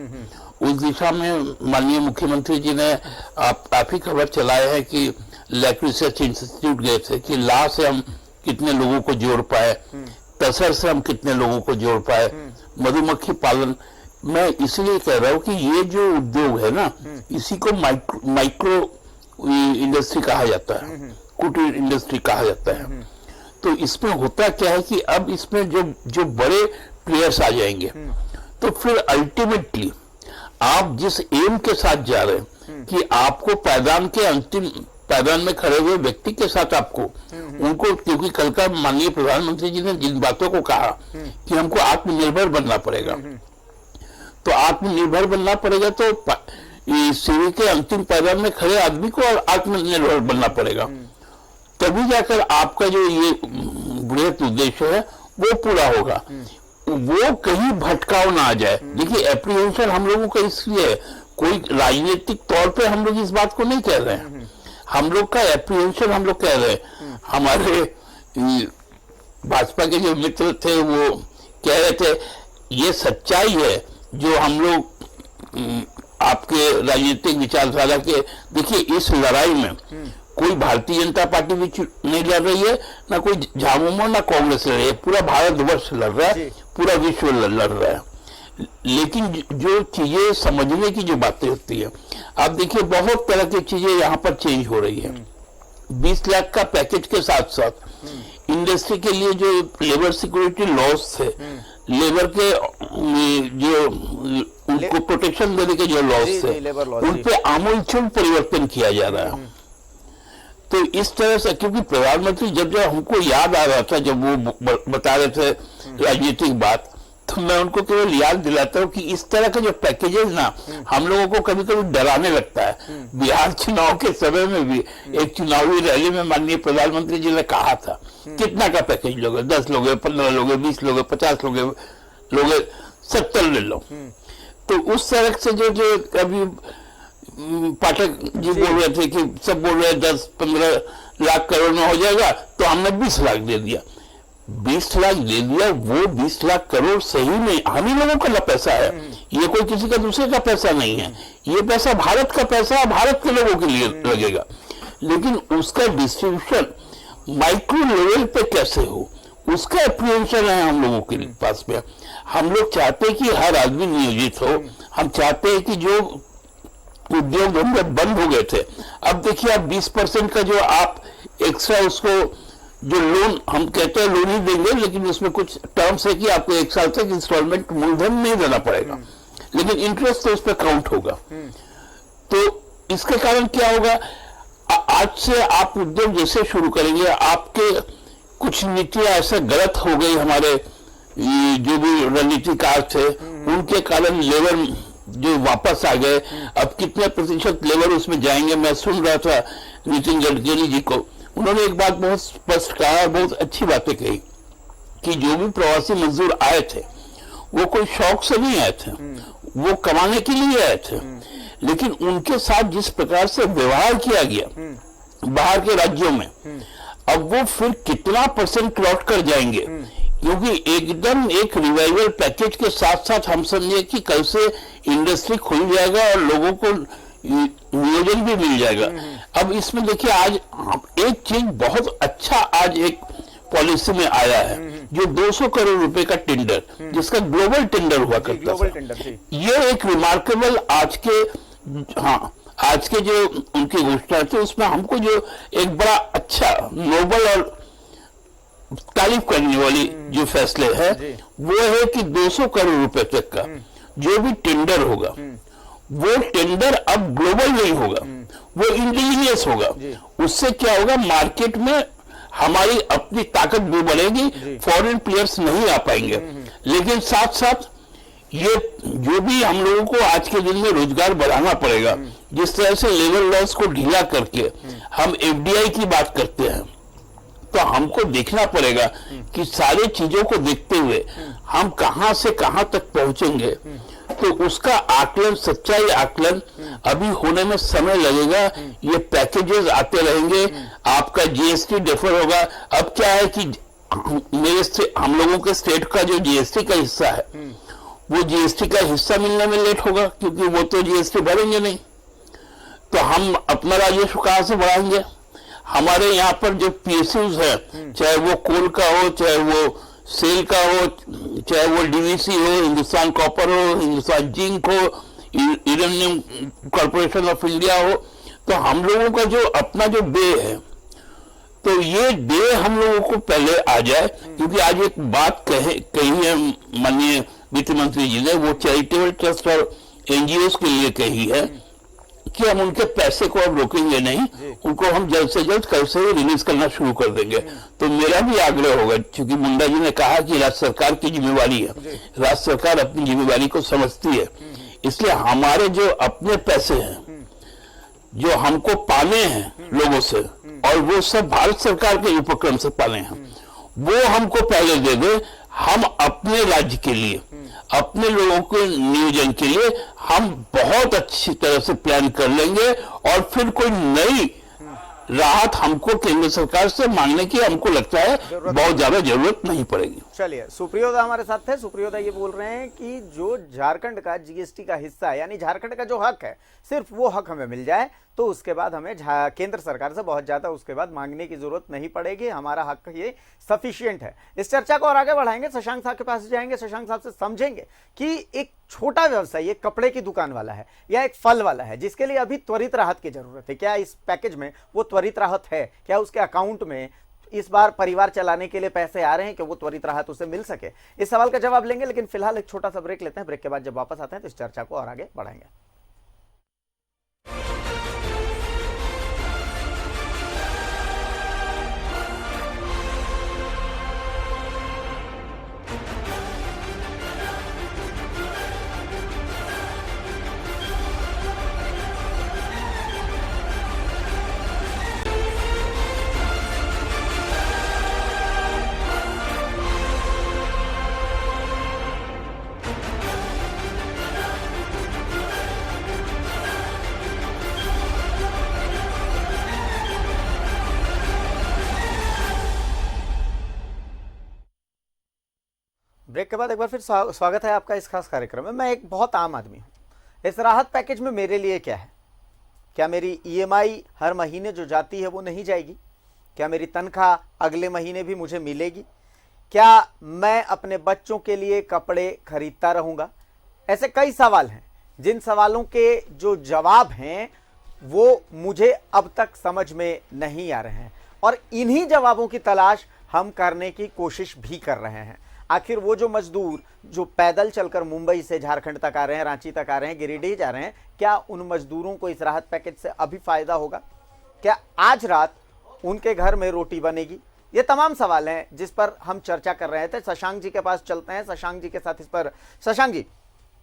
उस दिशा में माननीय मुख्यमंत्री जी ने आप ही खबर चलाए हैं कि लैक रिसर्च इंस्टीट्यूट गए थे कि ला से हम कितने लोगों को जोड़ पाए, तसर से हम कितने लोगों को जोड़ पाए, मधुमक्खी पालन। मैं इसलिए कह रहा हूँ कि ये जो उद्योग है ना, इसी को माइक्रो इंडस्ट्री कहा जाता है, कुटीर इंडस्ट्री कहा जाता है। तो इसमें होता क्या है कि अब इसमें जो बड़े प्लेयर्स आ जाएंगे, तो फिर अल्टीमेटली आप जिस एम के साथ जा रहे हैं कि आपको पायदान के अंतिम पायदान में खड़े हुए व्यक्ति के साथ आपको उनको, क्योंकि कल का माननीय प्रधानमंत्री जी ने जिन बातों को कहा कि हमको आत्मनिर्भर बनना पड़ेगा, तो आत्मनिर्भर बनना पड़ेगा, तो सीढ़ी के अंतिम पायदान में खड़े आदमी को आत्मनिर्भर बनना पड़ेगा, तभी जाकर आपका जो ये बृहत उद्देश्य है वो पूरा होगा। वो कहीं भटकाव ना आ जाए। देखिए, एप्रीहेंशन हम लोगों का इसलिए है, कोई राजनीतिक तौर पे हम लोग इस बात को नहीं कह रहे हैं, हम लोग का एप्रीहेंशन हम लोग कह रहे हैं। हमारे भाजपा के जो मित्र थे वो कह रहे थे, ये सच्चाई है जो हम लोग आपके राजनीतिक विचारधारा के, देखिए इस लड़ाई में कोई भारतीय जनता पार्टी भी नहीं लड़ रही है, ना कोई झामुमो ना कांग्रेस लड़ रही है, पूरा भारतवर्ष लड़ रहा है, पूरा विश्व लड़ रहा है। लेकिन जो चीजें समझने की जो बातें होती है, आप देखिए बहुत तरह की चीजें यहाँ पर चेंज हो रही है। 20 लाख का पैकेज के साथ साथ इंडस्ट्री के लिए जो लेबर सिक्योरिटी लॉस थे, लेबर के जो उनको प्रोटेक्शन देने के जो लॉस थे, उन पे आमूलचूल परिवर्तन किया जा रहा है। तो इस तरह से, क्योंकि प्रधानमंत्री जब हमको याद आ रहा था, जब वो बता रहे थे राजनीतिक बात, तो मैं उनको केवल याद दिलाता हूँ कि इस तरह का जो पैकेजेस ना हम लोगों को कभी कभी डराने लगता है। बिहार चुनाव के समय में भी एक चुनावी रैली में माननीय प्रधानमंत्री जी ने कहा था, कितना का पैकेज लोगे, 10 लोगे, 15 लोगे, 20 लोगे, 50 लोगे, 70 ले लो। तो उस तरह से जो अभी पाठक जी बोल रहे थे कि सब बोल रहे 10-15 लाख करोड़ में हो जाएगा, तो हमने 20 लाख दे दिया। 20 लाख दे दिया, वो 20 लाख करोड़ सही में हम ही लोगों का पैसा है, ये कोई किसी का दूसरे का पैसा नहीं है, ये पैसा भारत का पैसा है, भारत के लोगों के लिए लगेगा। लेकिन उसका डिस्ट्रीब्यूशन माइक्रो लेवल पे कैसे हो, उसका एप्रीहेंशन है हम लोगों के पास में। हम लोग चाहते हैं कि हर आदमी नियोजित हो, हम चाहते हैं कि जो उद्योग धंधे बंद हो गए थे, अब देखिए आप 20% का जो आप एक्स्ट्रा उसको जो लोन, हम कहते हैं लोन ही देंगे, लेकिन उसमें कुछ टर्म्स है कि आपको 1 साल तक इंस्टॉलमेंट मूलधन नहीं देना पड़ेगा, लेकिन इंटरेस्ट तो उस पर काउंट होगा। तो इसके कारण क्या होगा, आज से आप उद्योग जैसे शुरू करेंगे, आपके कुछ नीतियां ऐसे गलत हो गई, हमारे जो भी रणनीतिकार थे उनके कारण लेबर जो वापस आ गए, अब कितने प्रतिशत लेबर उसमें जाएंगे। मैं सुन रहा था नितिन गडकरी जी को, उन्होंने एक बात बहुत स्पष्ट कहा, बहुत अच्छी बातें कही कि जो भी प्रवासी मजदूर आए थे वो कोई शौक से नहीं आए थे, वो कमाने के लिए आए थे, लेकिन उनके साथ जिस प्रकार से व्यवहार किया गया बाहर के राज्यों में, अब वो फिर कितना % लौट कर जाएंगे, क्योंकि एकदम एक रिवाइवल पैकेज के साथ साथ हम समझे कि कल से इंडस्ट्री खुल जाएगा और लोगों को नियोजन भी मिल जाएगा। अब इसमें देखिए आज एक चीज बहुत अच्छा आज एक पॉलिसी में आया है, जो 200 करोड़ रुपए का टेंडर, जिसका ग्लोबल टेंडर हुआ करता था, ये एक रिमार्केबल आज के जो उनकी घोषणा थी, उसमें हमको जो एक बड़ा अच्छा नोबल और तारीफ करने वाली जो फैसले है वो है कि 200 करोड़ रुपए तक का जो भी टेंडर होगा, वो टेंडर अब ग्लोबल नहीं होगा, वो इंडिजिनियस होगा। उससे क्या होगा, मार्केट में हमारी अपनी ताकत भी बढ़ेगी, फॉरेन प्लेयर्स नहीं आ पाएंगे, लेकिन साथ साथ ये जो भी हम लोगों को आज के दिन में रोजगार बढ़ाना पड़ेगा, जिस तरह से लेबर लॉस को ढीला करके हम FDI की बात करते हैं, तो हमको देखना पड़ेगा कि सारी चीजों को देखते हुए हम कहां से कहां तक पहुंचेंगे। तो उसका आकलन, सच्चाई आकलन अभी होने में समय लगेगा। ये पैकेजेस आते रहेंगे, आपका जीएसटी डिफर होगा। अब क्या है कि हम लोगों के स्टेट का जो जीएसटी का हिस्सा है, वो जीएसटी का हिस्सा मिलने में लेट होगा, क्योंकि वो तो जीएसटी भरेंगे नहीं। तो हम अपना राजस्व कहां से बढ़ाएंगे? हमारे यहाँ पर जो पीएसयूज है, चाहे वो कोल का हो, चाहे वो सेल का हो, चाहे वो डीवीसी हो, हिंदुस्तान कॉपर हो, हिंदुस्तान जिंक हो, यूरेनियम कॉर्पोरेशन ऑफ इंडिया हो, तो हम लोगों का जो अपना जो बे है, तो ये बे हम लोगों को पहले आ जाए। क्योंकि आज एक बात कही है माननीय वित्त मंत्री जी ने, वो चैरिटेबल ट्रस्ट और एनजीओ के लिए कही है कि हम उनके पैसे को अब रोकेंगे नहीं, उनको हम जल्द से जल्द कल से रिलीज करना शुरू कर देंगे। तो मेरा भी आग्रह होगा, क्योंकि मुंडा जी ने कहा कि राज्य सरकार की जिम्मेवारी है, राज्य सरकार अपनी जिम्मेवारी को समझती है, इसलिए हमारे जो अपने पैसे हैं जो हमको पाने हैं लोगों से, और वो सब भारत सरकार के उपक्रम से पाने हैं, वो हमको पहले दे दे। हम अपने राज्य के लिए, अपने लोगों के नियोजन के लिए हम बहुत अच्छी तरह से प्लान कर लेंगे, और फिर कोई नई राहत हमको केंद्र सरकार से मांगने की हमको लगता है बहुत ज्यादा जरूरत नहीं पड़ेगी। चलिए, सुप्रियोदा हमारे साथ थे। सुप्रियोदा ये बोल रहे हैं कि जो झारखंड का जीएसटी का हिस्सा है, यानी झारखंड का जो हक है, सिर्फ वो हक हमें मिल जाए तो उसके बाद हमें केंद्र सरकार से बहुत ज्यादा उसके बाद मांगने की जरूरत नहीं पड़ेगी, हमारा हक ये सफिशिएंट है। इस चर्चा को और आगे बढ़ाएंगे, शशांक साहब के पास जाएंगे, शशांक साहब से समझेंगे कि एक छोटा व्यवसायी, एक कपड़े की दुकान वाला है या एक फल वाला है, जिसके लिए अभी त्वरित राहत की जरूरत है, क्या इस पैकेज में वो त्वरित राहत है? क्या उसके अकाउंट में इस बार परिवार चलाने के लिए पैसे आ रहे हैं कि वो त्वरित राहत उसे मिल सके? इस सवाल का जवाब लेंगे, लेकिन फिलहाल एक छोटा सा ब्रेक लेते हैं। ब्रेक के बाद जब वापस आते हैं तो इस चर्चा को और आगे बढ़ाएंगे। ब्रेक के बाद एक बार फिर स्वागत है आपका इस खास कार्यक्रम में। मैं एक बहुत आम आदमी हूं। इस राहत पैकेज में मेरे लिए क्या है? क्या मेरी ईएमआई हर महीने जो जाती है वो नहीं जाएगी? क्या मेरी तनख्वाह अगले महीने भी मुझे मिलेगी? क्या मैं अपने बच्चों के लिए कपड़े खरीदता रहूंगा? ऐसे कई सवाल हैं, जिन सवालों के जो जवाब हैं वो मुझे अब तक समझ में नहीं आ रहे हैं, और इन्हीं जवाबों की तलाश हम करने की कोशिश भी कर रहे हैं। आखिर वो जो मजदूर जो पैदल चलकर मुंबई से झारखंड तक आ रहे हैं, रांची तक आ रहे हैं, गिरिडीह जा रहे हैं, क्या उन मजदूरों को इस राहत पैकेज से अभी फायदा होगा? क्या आज रात उनके घर में रोटी बनेगी? ये तमाम सवाल हैं जिस पर हम चर्चा कर रहे थे। शशांक जी के पास चलते हैं, शशांक जी के साथ इस पर। शशांक जी,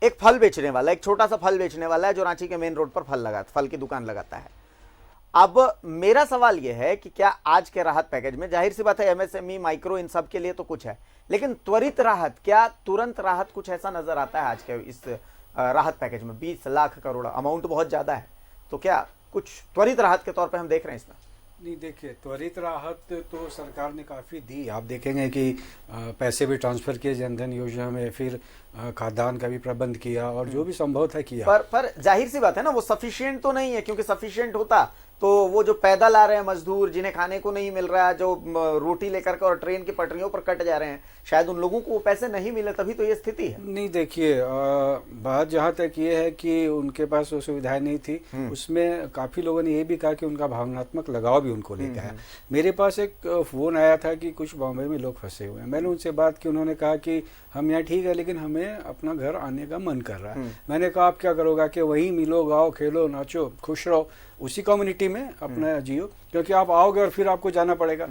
एक फल बेचने वाला, एक छोटा सा फल बेचने वाला है जो रांची के मेन रोड पर फल की दुकान लगाता है। अब मेरा सवाल यह है कि क्या आज के राहत पैकेज में, जाहिर सी बात है एमएसएमई, माइक्रो, इन सब के लिए तो कुछ है, लेकिन त्वरित राहत, क्या तुरंत राहत कुछ ऐसा नजर आता है आज के इस राहत पैकेज में? 20 लाख करोड़ अमाउंट बहुत ज्यादा है, तो क्या कुछ त्वरित राहत के तौर पे हम देख रहे हैं इसमें? नहीं, देखिए, त्वरित राहत तो सरकार ने काफ़ी दी। आप देखेंगे कि पैसे भी ट्रांसफ़र किए जनधन योजना में, फिर खाद्यान्न का भी प्रबंध किया, और जो भी संभव था किया। पर जाहिर सी बात है ना, वो सफिशिएंट तो नहीं है, क्योंकि सफिशिएंट होता तो वो जो पैदल आ रहे हैं मजदूर, जिन्हें खाने को नहीं मिल रहा है, जो रोटी लेकर के और ट्रेन की पटरियों पर कट जा रहे हैं, शायद उन लोगों को वो पैसे नहीं मिले, तभी तो ये स्थिति है। नहीं, देखिए, बात जहाँ तक ये है कि उनके पास वो सुविधाएं नहीं थी, उसमें काफ़ी लोगों ने ये भी कहा कि उनका भावनात्मक लगाव भी उनको लेकर है। मेरे पास एक फ़ोन आया था कि कुछ बॉम्बे में लोग फंसे हुए हैं। मैंने उनसे बात की, उन्होंने कहा कि हम यहाँ ठीक है, लेकिन हमें अपना घर आने का मन कर रहा है। मैंने कहा आप क्या करोगे कि वहीं मिलो, गाओ, खेलो, नाचो, खुश रहो, उसी कम्युनिटी में अपना जियो, क्योंकि आप आओगे और फिर आपको जाना पड़ेगा।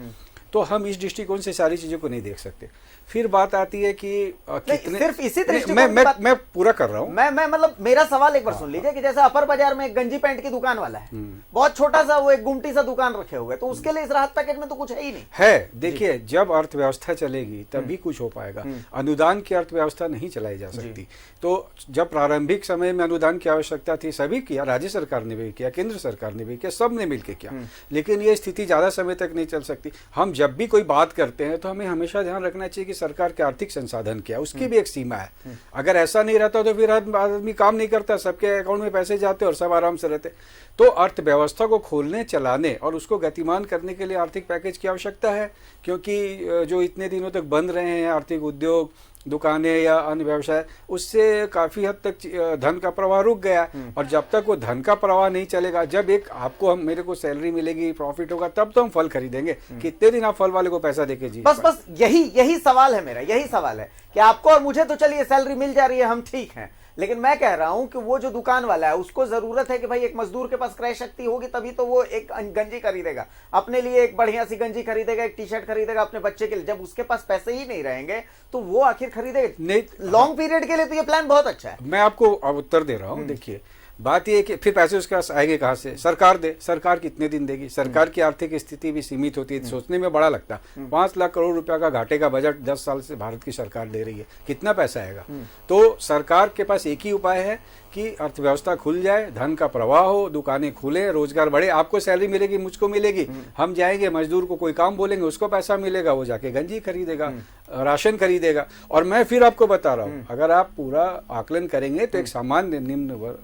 तो हम इस दृष्टिकोण से सारी चीजों को नहीं देख सकते। फिर बात आती है कि कितने, सिर्फ इसी दृष्टिकोण मैं पूरा कर रहा हूँ। मैं मतलब मेरा सवाल एक बार सुन लीजिए कि जैसे अपर बाजार में एक गंजी पैंट की दुकान वाला है, बहुत छोटा सा वो एक गुमटी सा दुकान रखे हुए, तो उसके लिए इस राहत पैकेज में तो कुछ है ही नहीं है। देखिए, जब अर्थव्यवस्था चलेगी तभी कुछ हो पाएगा। अनुदान की अर्थव्यवस्था नहीं चलाई जा सकती। तो जब प्रारंभिक समय में अनुदान की आवश्यकता थी, सभी किया, राज्य सरकार ने भी किया, केंद्र सरकार ने भी किया, सब ने मिलकर किया, लेकिन ये स्थिति ज्यादा समय तक नहीं चल सकती। हम जब भी कोई बात करते हैं तो हमें हमेशा ध्यान रखना चाहिए कि सरकार के आर्थिक संसाधन क्या है, उसकी भी एक सीमा है। अगर ऐसा नहीं रहता तो फिर आदमी काम नहीं करता, सबके अकाउंट में पैसे जाते और सब आराम से रहते। तो अर्थव्यवस्था को खोलने, चलाने और उसको गतिमान करने के लिए आर्थिक पैकेज की आवश्यकता है, क्योंकि जो इतने दिनों तक बंद रहे हैं आर्थिक उद्योग, दुकानें या अन्य व्यवसाय, उससे काफी हद तक धन का प्रवाह रुक गया। और जब तक वो धन का प्रवाह नहीं चलेगा, जब एक आपको मेरे को सैलरी मिलेगी, प्रॉफिट होगा, तब तो हम फल खरीदेंगे। कितने दिन आप फल वाले को पैसा देके जी? बस यही सवाल है मेरा, यही सवाल है कि आपको और मुझे तो चलिए सैलरी मिल जा रही है, हम ठीक हैं, लेकिन मैं कह रहा हूं कि वो जो दुकान वाला है उसको जरूरत है कि भाई एक मजदूर के पास क्रय शक्ति होगी तभी तो वो एक गंजी खरीदेगा, अपने लिए एक बढ़िया सी गंजी खरीदेगा, एक टी शर्ट खरीदेगा अपने बच्चे के लिए। जब उसके पास पैसे ही नहीं रहेंगे तो वो आखिर खरीदेगा नहीं। लॉन्ग पीरियड के लिए तो ये प्लान बहुत अच्छा है। मैं आपको अब उत्तर दे रहा हूं। देखिए, बात यह है कि फिर पैसे उसके पास आएंगे कहां से? सरकार दे। सरकार कितने दिन देगी? सरकार की आर्थिक स्थिति भी सीमित होती है, सोचने में बड़ा लगता है। 5 लाख करोड़ रुपया का घाटे का बजट 10 साल से भारत की सरकार दे रही है, कितना पैसा आएगा? तो सरकार के पास एक ही उपाय है कि अर्थव्यवस्था खुल जाए, धन का प्रवाह हो, दुकानें खुले, रोजगार बढ़े, आपको सैलरी मिलेगी, मुझको मिलेगी, हम जाएंगे मजदूर को कोई काम बोलेंगे, उसको पैसा मिलेगा, वो जाके गंजी खरीदेगा, राशन खरीदेगा। और मैं फिर आपको बता रहा हूँ, अगर आप पूरा आकलन करेंगे तो एक सामान्य निम्न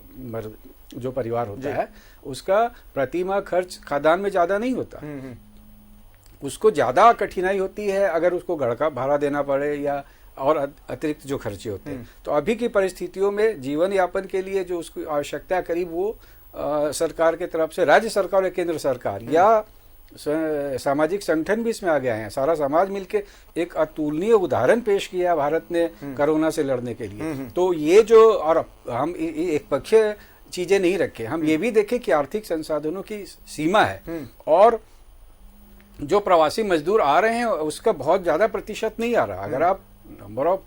जो परिवार होता है उसका प्रतिमाह खर्च खाद्यान्न में ज्यादा नहीं होता। उसको ज्यादा कठिनाई होती है अगर उसको घर का भाड़ा देना पड़े या और अतिरिक्त जो खर्चे होते हैं। तो अभी की परिस्थितियों में जीवन यापन के लिए जो उसकी आवश्यकता करीब वो सरकार के तरफ से, राज्य सरकार और केंद्र सरकार या सामाजिक संगठन भी इसमें आ गए हैं, सारा समाज मिलके एक अतुलनीय उदाहरण पेश किया भारत ने कोरोना से लड़ने के लिए। तो ये जो, और हम एक पक्षीय चीजें नहीं रखे, हम ये भी देखें कि आर्थिक संसाधनों की सीमा है और जो प्रवासी मजदूर आ रहे हैं उसका बहुत ज्यादा प्रतिशत नहीं आ रहा। अगर आप नंबर ऑफ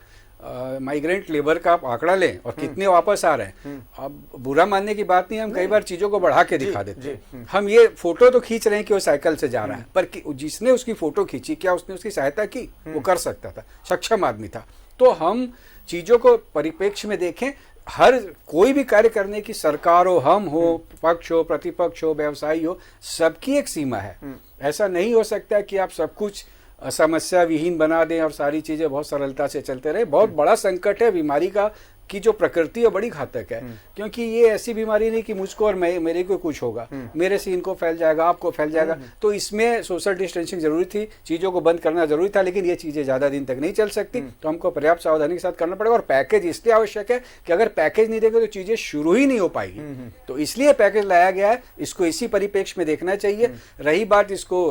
माइग्रेंट लेबर का आप आंकड़ा लें और कितने वापस आ रहे हैं, अब बुरा मानने की बात नहीं, हम कई बार चीजों को बढ़ा के दिखा देते हैं। हम ये फोटो तो खींच रहे हैं कि वो साइकिल से जा रहा है, पर जिसने उसकी फोटो खींची क्या उसने उसकी सहायता की? वो कर सकता था, सक्षम आदमी था। तो हम चीजों को परिप्रेक्ष्य में देखें। हर कोई भी कार्य करने की, सरकार हो, हम हो, पक्ष हो, प्रतिपक्ष हो, व्यवसायी हो, सबकी एक सीमा है। ऐसा नहीं हो सकता कि आप सब कुछ समस्या विहीन बना दें और सारी चीजें बहुत सरलता से चलते रहे। बहुत बड़ा संकट है बीमारी का की जो प्रकृति है बड़ी घातक है, क्योंकि ये ऐसी बीमारी नहीं कि मुझको और मेरे को कुछ होगा, मेरे से इनको फैल जाएगा, आपको फैल जाएगा। तो इसमें सोशल डिस्टेंसिंग जरूरी थी, चीजों को बंद करना जरूरी था, लेकिन ये चीजें ज्यादा दिन तक नहीं चल सकती। तो हमको पर्याप्त सावधानी के साथ करना पड़ेगा। और पैकेज इसलिए आवश्यक है कि अगर पैकेज नहीं देंगे तो चीजें शुरू ही नहीं हो पाएगी। तो इसलिए पैकेज लाया गया है, इसको इसी परिप्रेक्ष्य में देखना चाहिए। रही बात इसको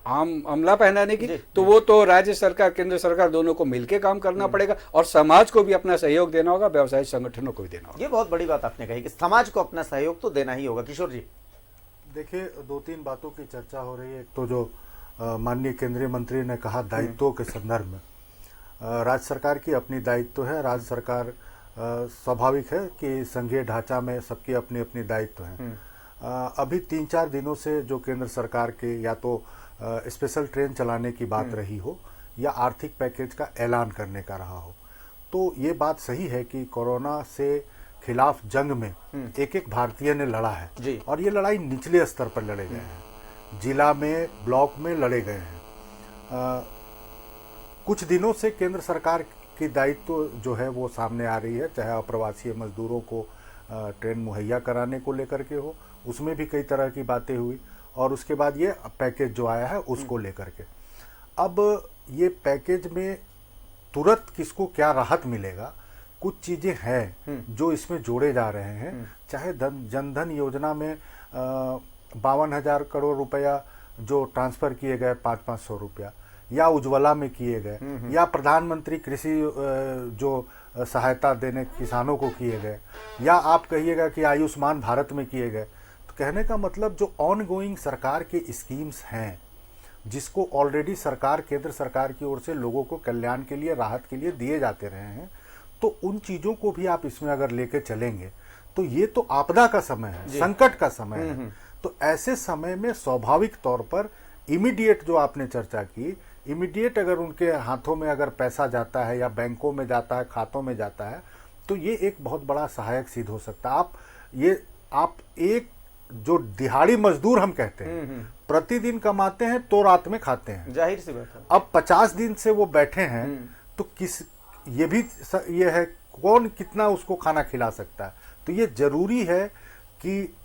आम अमला पहनाने की, तो वो तो राज्य सरकार, केंद्र सरकार दोनों को मिलकर काम करना पड़ेगा और समाज को भी अपना सहयोग देना होगा, व्यवसायिक संगठनों को भी देना होगा। ये बहुत बड़ी बात आपने कही कि समाज को अपना सहयोग तो देना ही होगा। किशोर जी, देखिए, 2-3 बातों की चर्चा हो रही है। एक तो जो माननीय केंद्रीय मंत्री ने कहा दायित्वों के संदर्भ में, राज्य सरकार की अपनी दायित्व है। राज्य सरकार स्वाभाविक है कि संघीय ढांचा में सबकी अपनी अपनी दायित्व है। अभी 3-4 दिनों से जो केंद्र सरकार के या तो स्पेशल ट्रेन चलाने की बात रही हो या आर्थिक पैकेज का ऐलान करने का रहा हो, तो ये बात सही है कि कोरोना से खिलाफ जंग में एक भारतीय ने लड़ा है जी। और ये लड़ाई निचले स्तर पर लड़े गए हैं, जिला में, ब्लॉक में लड़े गए हैं। कुछ दिनों से केंद्र सरकार की दायित्व जो है वो सामने आ रही है, चाहे अप्रवासी मजदूरों को ट्रेन मुहैया कराने को लेकर के हो, उसमें भी कई तरह की बातें हुई, और उसके बाद ये पैकेज जो आया है उसको लेकर के। अब ये पैकेज में तुरंत किसको क्या राहत मिलेगा, कुछ चीजें हैं जो इसमें जोड़े जा रहे हैं। चाहे जनधन योजना में 52,000 करोड़ रुपया जो ट्रांसफर किए गए, 500-500 रुपया, या उज्ज्वला में किए गए, या प्रधानमंत्री कृषि जो सहायता देने किसानों को किए गए, या आप कहिएगा कि आयुष्मान भारत में किए गए। कहने का मतलब जो ऑन गोइंग सरकार के स्कीम्स हैं जिसको ऑलरेडी सरकार, केंद्र सरकार की ओर से लोगों को कल्याण के लिए, राहत के लिए दिए जाते रहे हैं, तो उन चीज़ों को भी आप इसमें अगर लेके चलेंगे तो ये तो आपदा का समय है, संकट का समय है। तो ऐसे समय में स्वाभाविक तौर पर इमीडिएट, जो आपने चर्चा की, इमीडिएट अगर उनके हाथों में अगर पैसा जाता है या बैंकों में जाता है, खातों में जाता है, तो ये एक बहुत बड़ा सहायक सिद्ध हो सकता है। आप एक जो दिहाड़ी मजदूर हम कहते हैं, प्रतिदिन कमाते हैं तो रात में खाते हैं, जाहिर सी बात है। अब 50 दिन से वो बैठे हैं, तो ये है कौन कितना उसको खाना खिला सकता है। तो ये जरूरी है कि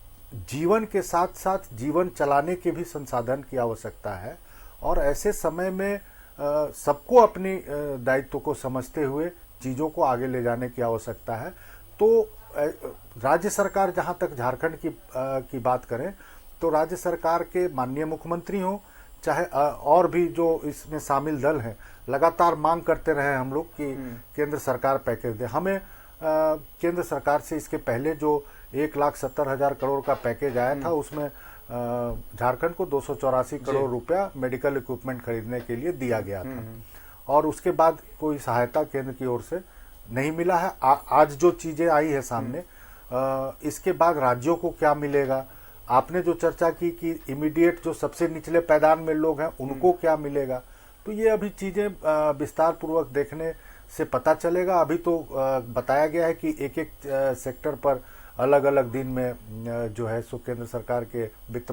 जीवन के साथ साथ जीवन चलाने के भी संसाधन की आवश्यकता है, और ऐसे समय में सबको अपनी दायित्व को समझते हुए चीज़ों को आगे ले जाने की आवश्यकता है। तो राज्य सरकार, जहाँ तक झारखंड की बात करें, तो राज्य सरकार के माननीय मुख्यमंत्री हों, चाहे और भी जो इसमें शामिल दल हैं, लगातार मांग करते रहे हम लोग कि केंद्र सरकार पैकेज दे हमें। केंद्र सरकार से इसके पहले जो 1,70,000 करोड़ का पैकेज आया था, उसमें झारखंड को 284 करोड़ रुपया मेडिकल इक्विपमेंट खरीदने के लिए दिया गया था, और उसके बाद कोई सहायता केंद्र की ओर से नहीं मिला है। आज जो चीजें आई है सामने, इसके बाद राज्यों को क्या मिलेगा? आपने जो चर्चा की कि इमीडिएट जो सबसे निचले पायदान में लोग हैं उनको क्या मिलेगा, तो ये अभी चीजें विस्तार पूर्वक देखने से पता चलेगा। अभी तो बताया गया है कि एक एक सेक्टर पर अलग अलग दिन में जो है सो केंद्र सरकार के वित्त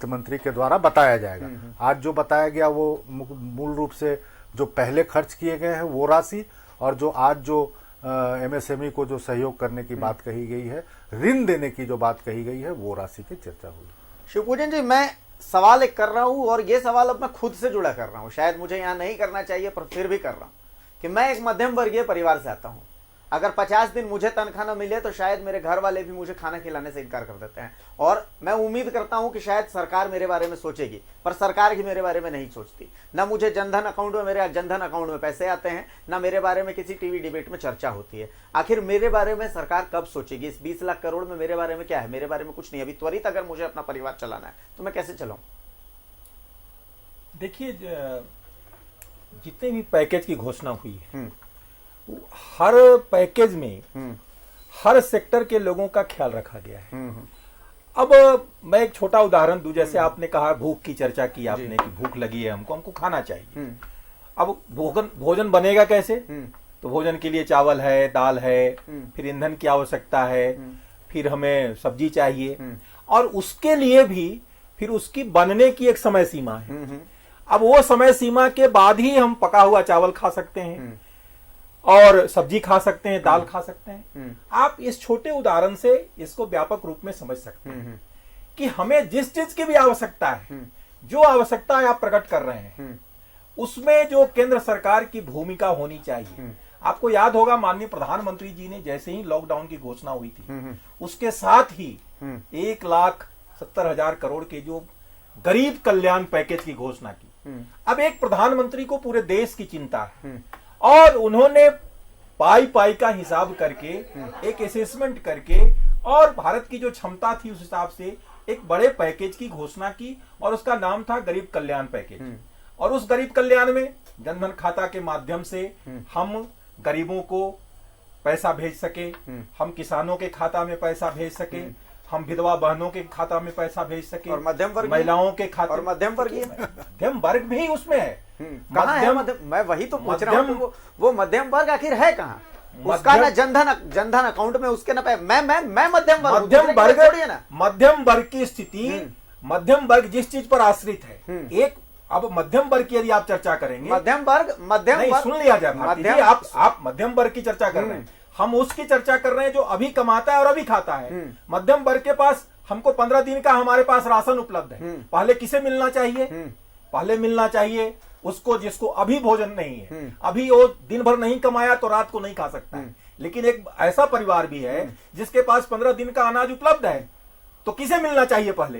मंत्री के द्वारा बताया जाएगा। आज जो बताया गया वो मूल रूप से जो पहले खर्च किए गए हैं वो राशि, और जो आज जो एमएसएमई को जो सहयोग करने की बात कही गई है, ऋण देने की जो बात कही गई है, वो राशि की चर्चा हुई। शिवपूजन जी, मैं सवाल एक कर रहा हूं, और ये सवाल अब मैं खुद से जुड़ा कर रहा हूं, शायद मुझे यहां नहीं करना चाहिए पर फिर भी कर रहा हूं, कि मैं एक मध्यम वर्गीय परिवार से आता हूं। अगर 50 दिन मुझे तनख्वाह न मिले तो शायद मेरे घर वाले भी मुझे खाना खिलाने से इनकार कर देते हैं, और मैं उम्मीद करता हूं कि शायद सरकार मेरे बारे में सोचेगी, पर सरकार ही मेरे बारे में नहीं सोचती। ना मुझे जनधन अकाउंट में, मेरे जनधन अकाउंट में पैसे आते हैं, ना मेरे बारे में किसी टीवी डिबेट में चर्चा होती है। आखिर मेरे बारे में सरकार कब सोचेगी? इस 20 लाख करोड़ में मेरे बारे में क्या है? मेरे बारे में कुछ नहीं। अभी त्वरित अगर मुझे अपना परिवार चलाना है तो मैं कैसे चलाऊं? देखिए, जितने भी पैकेज की घोषणा हुई है, हर पैकेज में हर सेक्टर के लोगों का ख्याल रखा गया है। अब मैं एक छोटा उदाहरण दूं, जैसे आपने कहा भूख की चर्चा की आपने कि भूख लगी है, हमको खाना चाहिए। अब भोजन बनेगा कैसे? तो भोजन के लिए चावल है, दाल है, फिर ईंधन की आवश्यकता है, फिर हमें सब्जी चाहिए, और उसके लिए भी फिर उसकी बनने की एक समय सीमा है। अब वो समय सीमा के बाद ही हम पका हुआ चावल खा सकते हैं और सब्जी खा सकते हैं, दाल खा सकते हैं। आप इस छोटे उदाहरण से इसको व्यापक रूप में समझ सकते हैं कि हमें जिस चीज की भी आवश्यकता है, जो आवश्यकता आप प्रकट कर रहे हैं, उसमें जो केंद्र सरकार की भूमिका होनी चाहिए। आपको याद होगा माननीय प्रधानमंत्री जी ने जैसे ही लॉकडाउन की घोषणा हुई थी, उसके साथ ही 1,70,000 करोड़ के जो गरीब कल्याण पैकेज की घोषणा की। अब एक प्रधानमंत्री को पूरे देश की चिंता है, और उन्होंने पाई पाई का हिसाब करके, एक असेसमेंट करके, और भारत की जो क्षमता थी उस हिसाब से एक बड़े पैकेज की घोषणा की, और उसका नाम था गरीब कल्याण पैकेज। और उस गरीब कल्याण में जनधन खाता के माध्यम से हम गरीबों को पैसा भेज सके, हम किसानों के खाता में पैसा भेज सके, हम विधवा बहनों के खाता में पैसा भेज सके, और मध्यम वर्ग, महिलाओं के खाते, और मध्यम वर्ग भी उसमें है। कहाँ है मध्यम? मैं वही तो पूछ रहा हूँ, वो मध्यम वर्ग आखिर है कहाँ? उसका ना जनधन अकाउंट में, उसके ना मैं मध्यम वर्ग, मध्यम वर्ग की स्थिति, मध्यम वर्ग जिस चीज पर आश्रित है, एक अब मध्यम वर्ग की यदि आप चर्चा करेंगे, मध्यम वर्ग सुन लिया जाए, आप मध्यम वर्ग की चर्चा कर रहे हैं, हम उसकी चर्चा कर रहे हैं जो अभी कमाता है और अभी खाता है। मध्यम वर्ग के पास हमको 15 दिन का हमारे पास राशन उपलब्ध है। पहले किसे मिलना चाहिए? पहले मिलना चाहिए उसको जिसको अभी भोजन नहीं है, अभी वो दिन भर नहीं कमाया तो रात को नहीं खा सकता है। लेकिन एक ऐसा परिवार भी है जिसके पास 15 दिन का अनाज उपलब्ध है, तो किसे मिलना चाहिए पहले?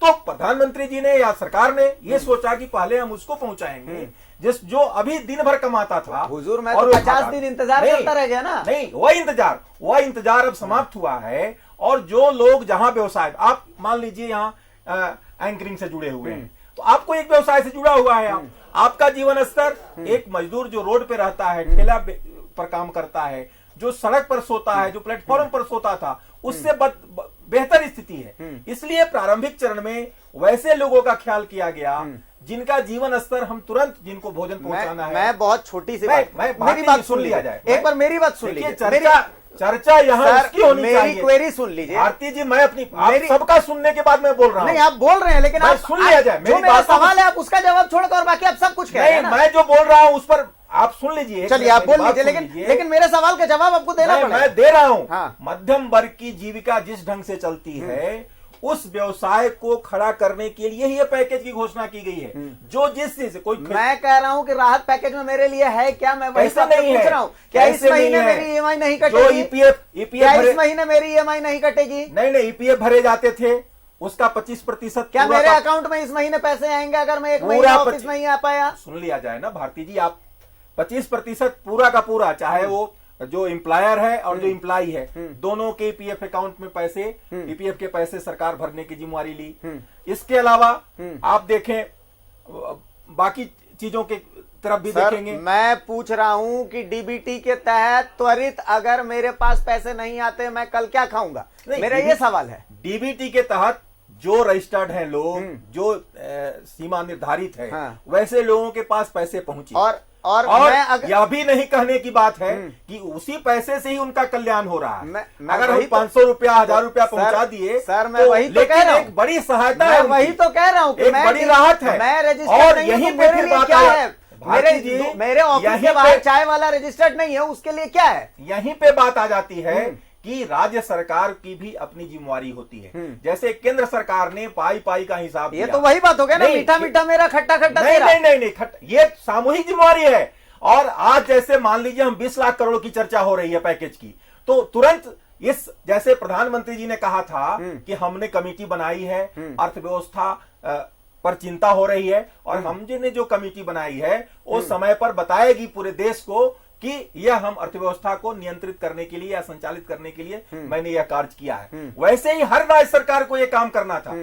तो प्रधानमंत्री जी ने या सरकार ने ये सोचा कि पहले हम उसको पहुंचाएंगे जो अभी दिन भर कमाता था। हुजूर, मैं तो 50 दिन इंतजार करता रह गया ना। नहीं, वह इंतजार अब समाप्त हुआ है। और जो लोग जहां व्यवसाय, आप मान लीजिए यहाँ एंकरिंग से जुड़े हुए हैं, तो आपको एक व्यवसाय से जुड़ा हुआ है, आपका जीवन स्तर, एक मजदूर जो रोड पे रहता है, ठेला पर काम करता है, जो सड़क पर सोता है, जो प्लेटफॉर्म पर सोता था, उससे बेहतर स्थिति है। इसलिए प्रारंभिक चरण में वैसे लोगों का ख्याल किया गया जिनका जीवन स्तर हम तुरंत जिनको भोजन पहुंचाना है। मैं बहुत छोटी सी बात, मेरी बात सुन लिया जाए, एक बार मेरी बात सुन लीजिए। चर्चा यहाँ उसकी होनी चाहिए। मेरी क्वेरी सुन लीजिए भारती जी, मैं अपनी सबका सुनने के बाद मैं बोल रहा हूँ। नहीं, आप बोल रहे हैं, लेकिन आप सुन लिया जाए। जो मेरा सवाल है आप उसका जवाब छोड़कर और बाकी आप सब कुछ कह रहे हैं। मैं जो बोल रहा हूँ उस पर आप सुन लीजिए। चलिए आप बोल लीजिए, लेकिन मेरे सवाल का जवाब आपको देना पड़ेगा। मैं दे रहा हूँ। हाँ। मध्यम वर्ग की जीविका जिस ढंग से चलती है, उस व्यवसाय को खड़ा करने के लिए ही ये पैकेज की घोषणा की गई है। जो जिस चीज कोई, मैं कह रहा हूं कि राहत पैकेज में मेरे लिए है क्या, मैं वही ऐसा नहीं पूछ रहा हूं। क्या इस महीने मेरी ईएमआई नहीं कटेगी? क्या इस महीने मेरी ईएमआई नहीं कटेगी? नहीं, ईपीएफ भरे जाते थे, उसका 25%। क्या मेरे अकाउंट में इस महीने पैसे आएंगे अगर मैं एक महीना ऑफिस नहीं आ पाया? सुन लिया जाए ना भारती जी, आप 25% पूरा का पूरा, चाहे वो जो एम्प्लॉयर है और जो एम्प्लॉई है, दोनों के ईपीएफ अकाउंट में पैसे, ईपीएफ के पैसे सरकार भरने की जिम्मेवारी ली। इसके अलावा आप देखें बाकी चीजों के तरफ भी देखेंगे। मैं पूछ रहा हूं कि डीबीटी के तहत त्वरित अगर मेरे पास पैसे नहीं आते मैं कल क्या खाऊंगा? मेरा ये सवाल है। डीबीटी के तहत जो रजिस्टर्ड हैं लोग, जो सीमा निर्धारित है, हाँ। वैसे लोगों के पास पैसे पहुंचे। और मैं यह भी नहीं कहने की बात है कि उसी पैसे से ही उनका कल्याण हो रहा है। मैं अगर हम 500 रुपया, 1000 रुपया पहुंचा दिए, सर मैं वही तो कह रहा हूं, एक बड़ी सहायता है, वही तो कह रहा हूं कि एक बड़ी राहत है। मैं रजिस्टर्ड और नहीं यही हूं, मेरे लिए क्या है? मेरे ऑफिस के बाहर चाय वाला रजिस्टर्ड नहीं है, उसके लिए क्या है? यहीं पे बात आ जाती है कि राज्य सरकार की भी अपनी जिम्मेवारी होती है। जैसे केंद्र सरकार ने पाई का हिसाब ये तो वही बात हो गया ना, मीठा मीठा मेरा खट्टा खट्टा तेरा। नहीं, ये सामूहिक जिम्मेवारी है। और आज जैसे मान लीजिए हम 20 लाख करोड़ की चर्चा हो रही है पैकेज की, तो तुरंत इस, जैसे प्रधानमंत्री जी ने कहा था कि हमने कमेटी बनाई है, अर्थव्यवस्था पर चिंता हो रही है, और हमने जो कमेटी बनाई है वो समय पर बताएगी पूरे देश को कि यह हम अर्थव्यवस्था को नियंत्रित करने के लिए या संचालित करने के लिए मैंने यह कार्य किया है। वैसे ही हर राज्य सरकार को यह काम करना था।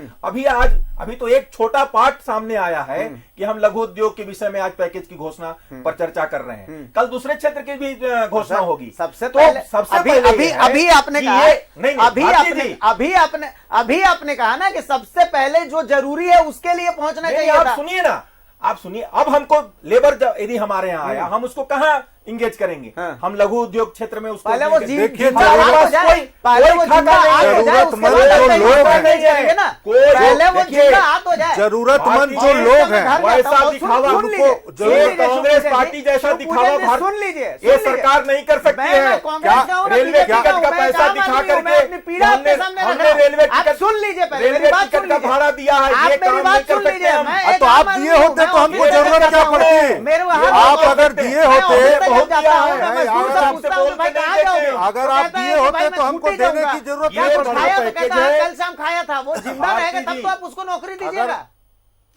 अभी तो एक छोटा पार्ट सामने आया है कि हम लघु उद्योग के विषय में आज पैकेज की घोषणा पर चर्चा कर रहे हैं। कल दूसरे क्षेत्र की भी घोषणा होगी। सबसे पहले अभी आपने कहा ना कि सबसे पहले जो जरूरी है उसके लिए पहुंचना चाहिए। आप सुनिए ना, आप सुनिए। अब हमको लेबर यदि हमारे यहाँ आया, हम उसको कहाँ इंगेज करेंगे? हम लघु उद्योग क्षेत्र में उसको पहले वो देखिए, जरूरतमंद जो लोग हैं वैसा दिखावा कांग्रेस पार्टी जैसा दिखावा सुन लीजिए, ये सरकार नहीं कर सकती है। रेलवे टिकट का पैसा दिखा करके हमने रेलवे टिकट, सुन लीजिए, रेलवे टिकट का भाड़ा दिया है, ये काम नहीं कर सकते हम। तो आप दिए होते तो हमको जरूरत क्या पड़ती? आप अगर दिए होते, अगर आप दिए होते तो हमको देने की जरूरत नहीं पड़ती। कल शाम खाया था, वो जिंदा रहेगा तब तो आप उसको नौकरी दीजिएगा।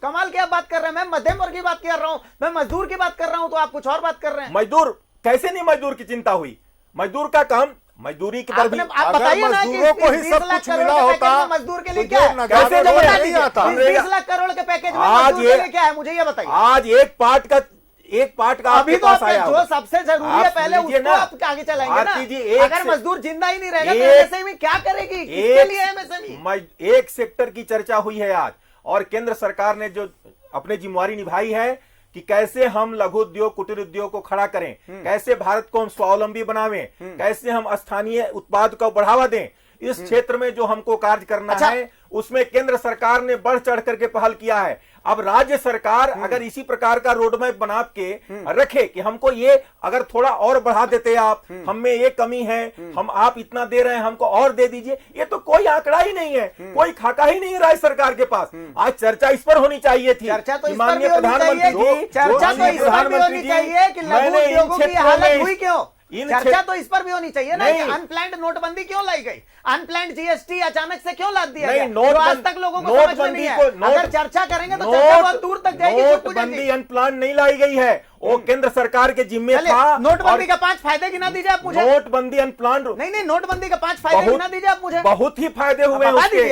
कमाल की आप बात कर रहे हैं। मैं मध्यम वर्ग की बात कर रहा हूं, मैं मजदूर की बात कर रहा हूं, तो आप कुछ और बात कर रहे हैं। मजदूर कैसे नहीं, मजदूर की चिंता हुई? मजदूर का काम मजदूरी की तरफ, आप बताइए ना कि मजदूरों को ही सब कुछ मिला होता, मजदूर के लिए क्या है? कैसे नहीं आता? 20 लाख करोड़ के पैकेज में मजदूर के लिए क्या है, मुझे ये बताइए। आज एक पार्ट का अभी तो जो सबसे जरूरी है पहले उसको आप आगे चलाएंगे ना। अगर मजदूर जिंदा ही नहीं रहेगा तो एमएसएमई क्या करेगी? किसके लिए एमएसएमई? एक सेक्टर की चर्चा हुई है आज, और केंद्र सरकार ने जो अपनी जिम्मेवारी निभाई है कि कैसे हम लघु उद्योग, कुटीर उद्योग को खड़ा करें, कैसे भारत को हम स्वावलंबी बनावें, कैसे हम स्थानीय उत्पाद को बढ़ावा दें। इस क्षेत्र में जो हमको कार्य करना है उसमें केंद्र सरकार ने बढ़ चढ़ करके पहल किया है। अब राज्य सरकार अगर इसी प्रकार का रोड मैप बना के रखे कि हमको ये अगर थोड़ा और बढ़ा देते आप, हम में ये कमी है, हम आप इतना दे रहे हैं, हमको और दे दीजिए, ये तो कोई आंकड़ा ही नहीं है, कोई खाका ही नहीं है राज्य सरकार के पास। आज चर्चा इस पर होनी चाहिए थी। चर्चा तो माननीय प्रधानमंत्री जी, चर्चा तो इस पर भी होनी चाहिए कि लघु उद्योगों की हालत हुई क्यों? चर्चा तो इस पर भी होनी चाहिए ना कि अनप्लान्ड नोटबंदी क्यों लाई गई, अनप्लान्ड जीएसटी अचानक से क्यों लाद दिया गया, जो आज तक लोगों को समझ में नहीं है। अगर चर्चा करेंगे तो चर्चा बहुत दूर तक जाएगी। नोटबंदी अनप्लान नहीं लाई गई है, वो केंद्र सरकार के जिम्मे था। नोटबंदी का 5 फायदे गिना दीजिए आप मुझे। नोटबंदी अनप्लान नहीं, नोटबंदी का 5 फायदे गिना दीजिए आप मुझे। बहुत ही फायदे हुए हैं उसके।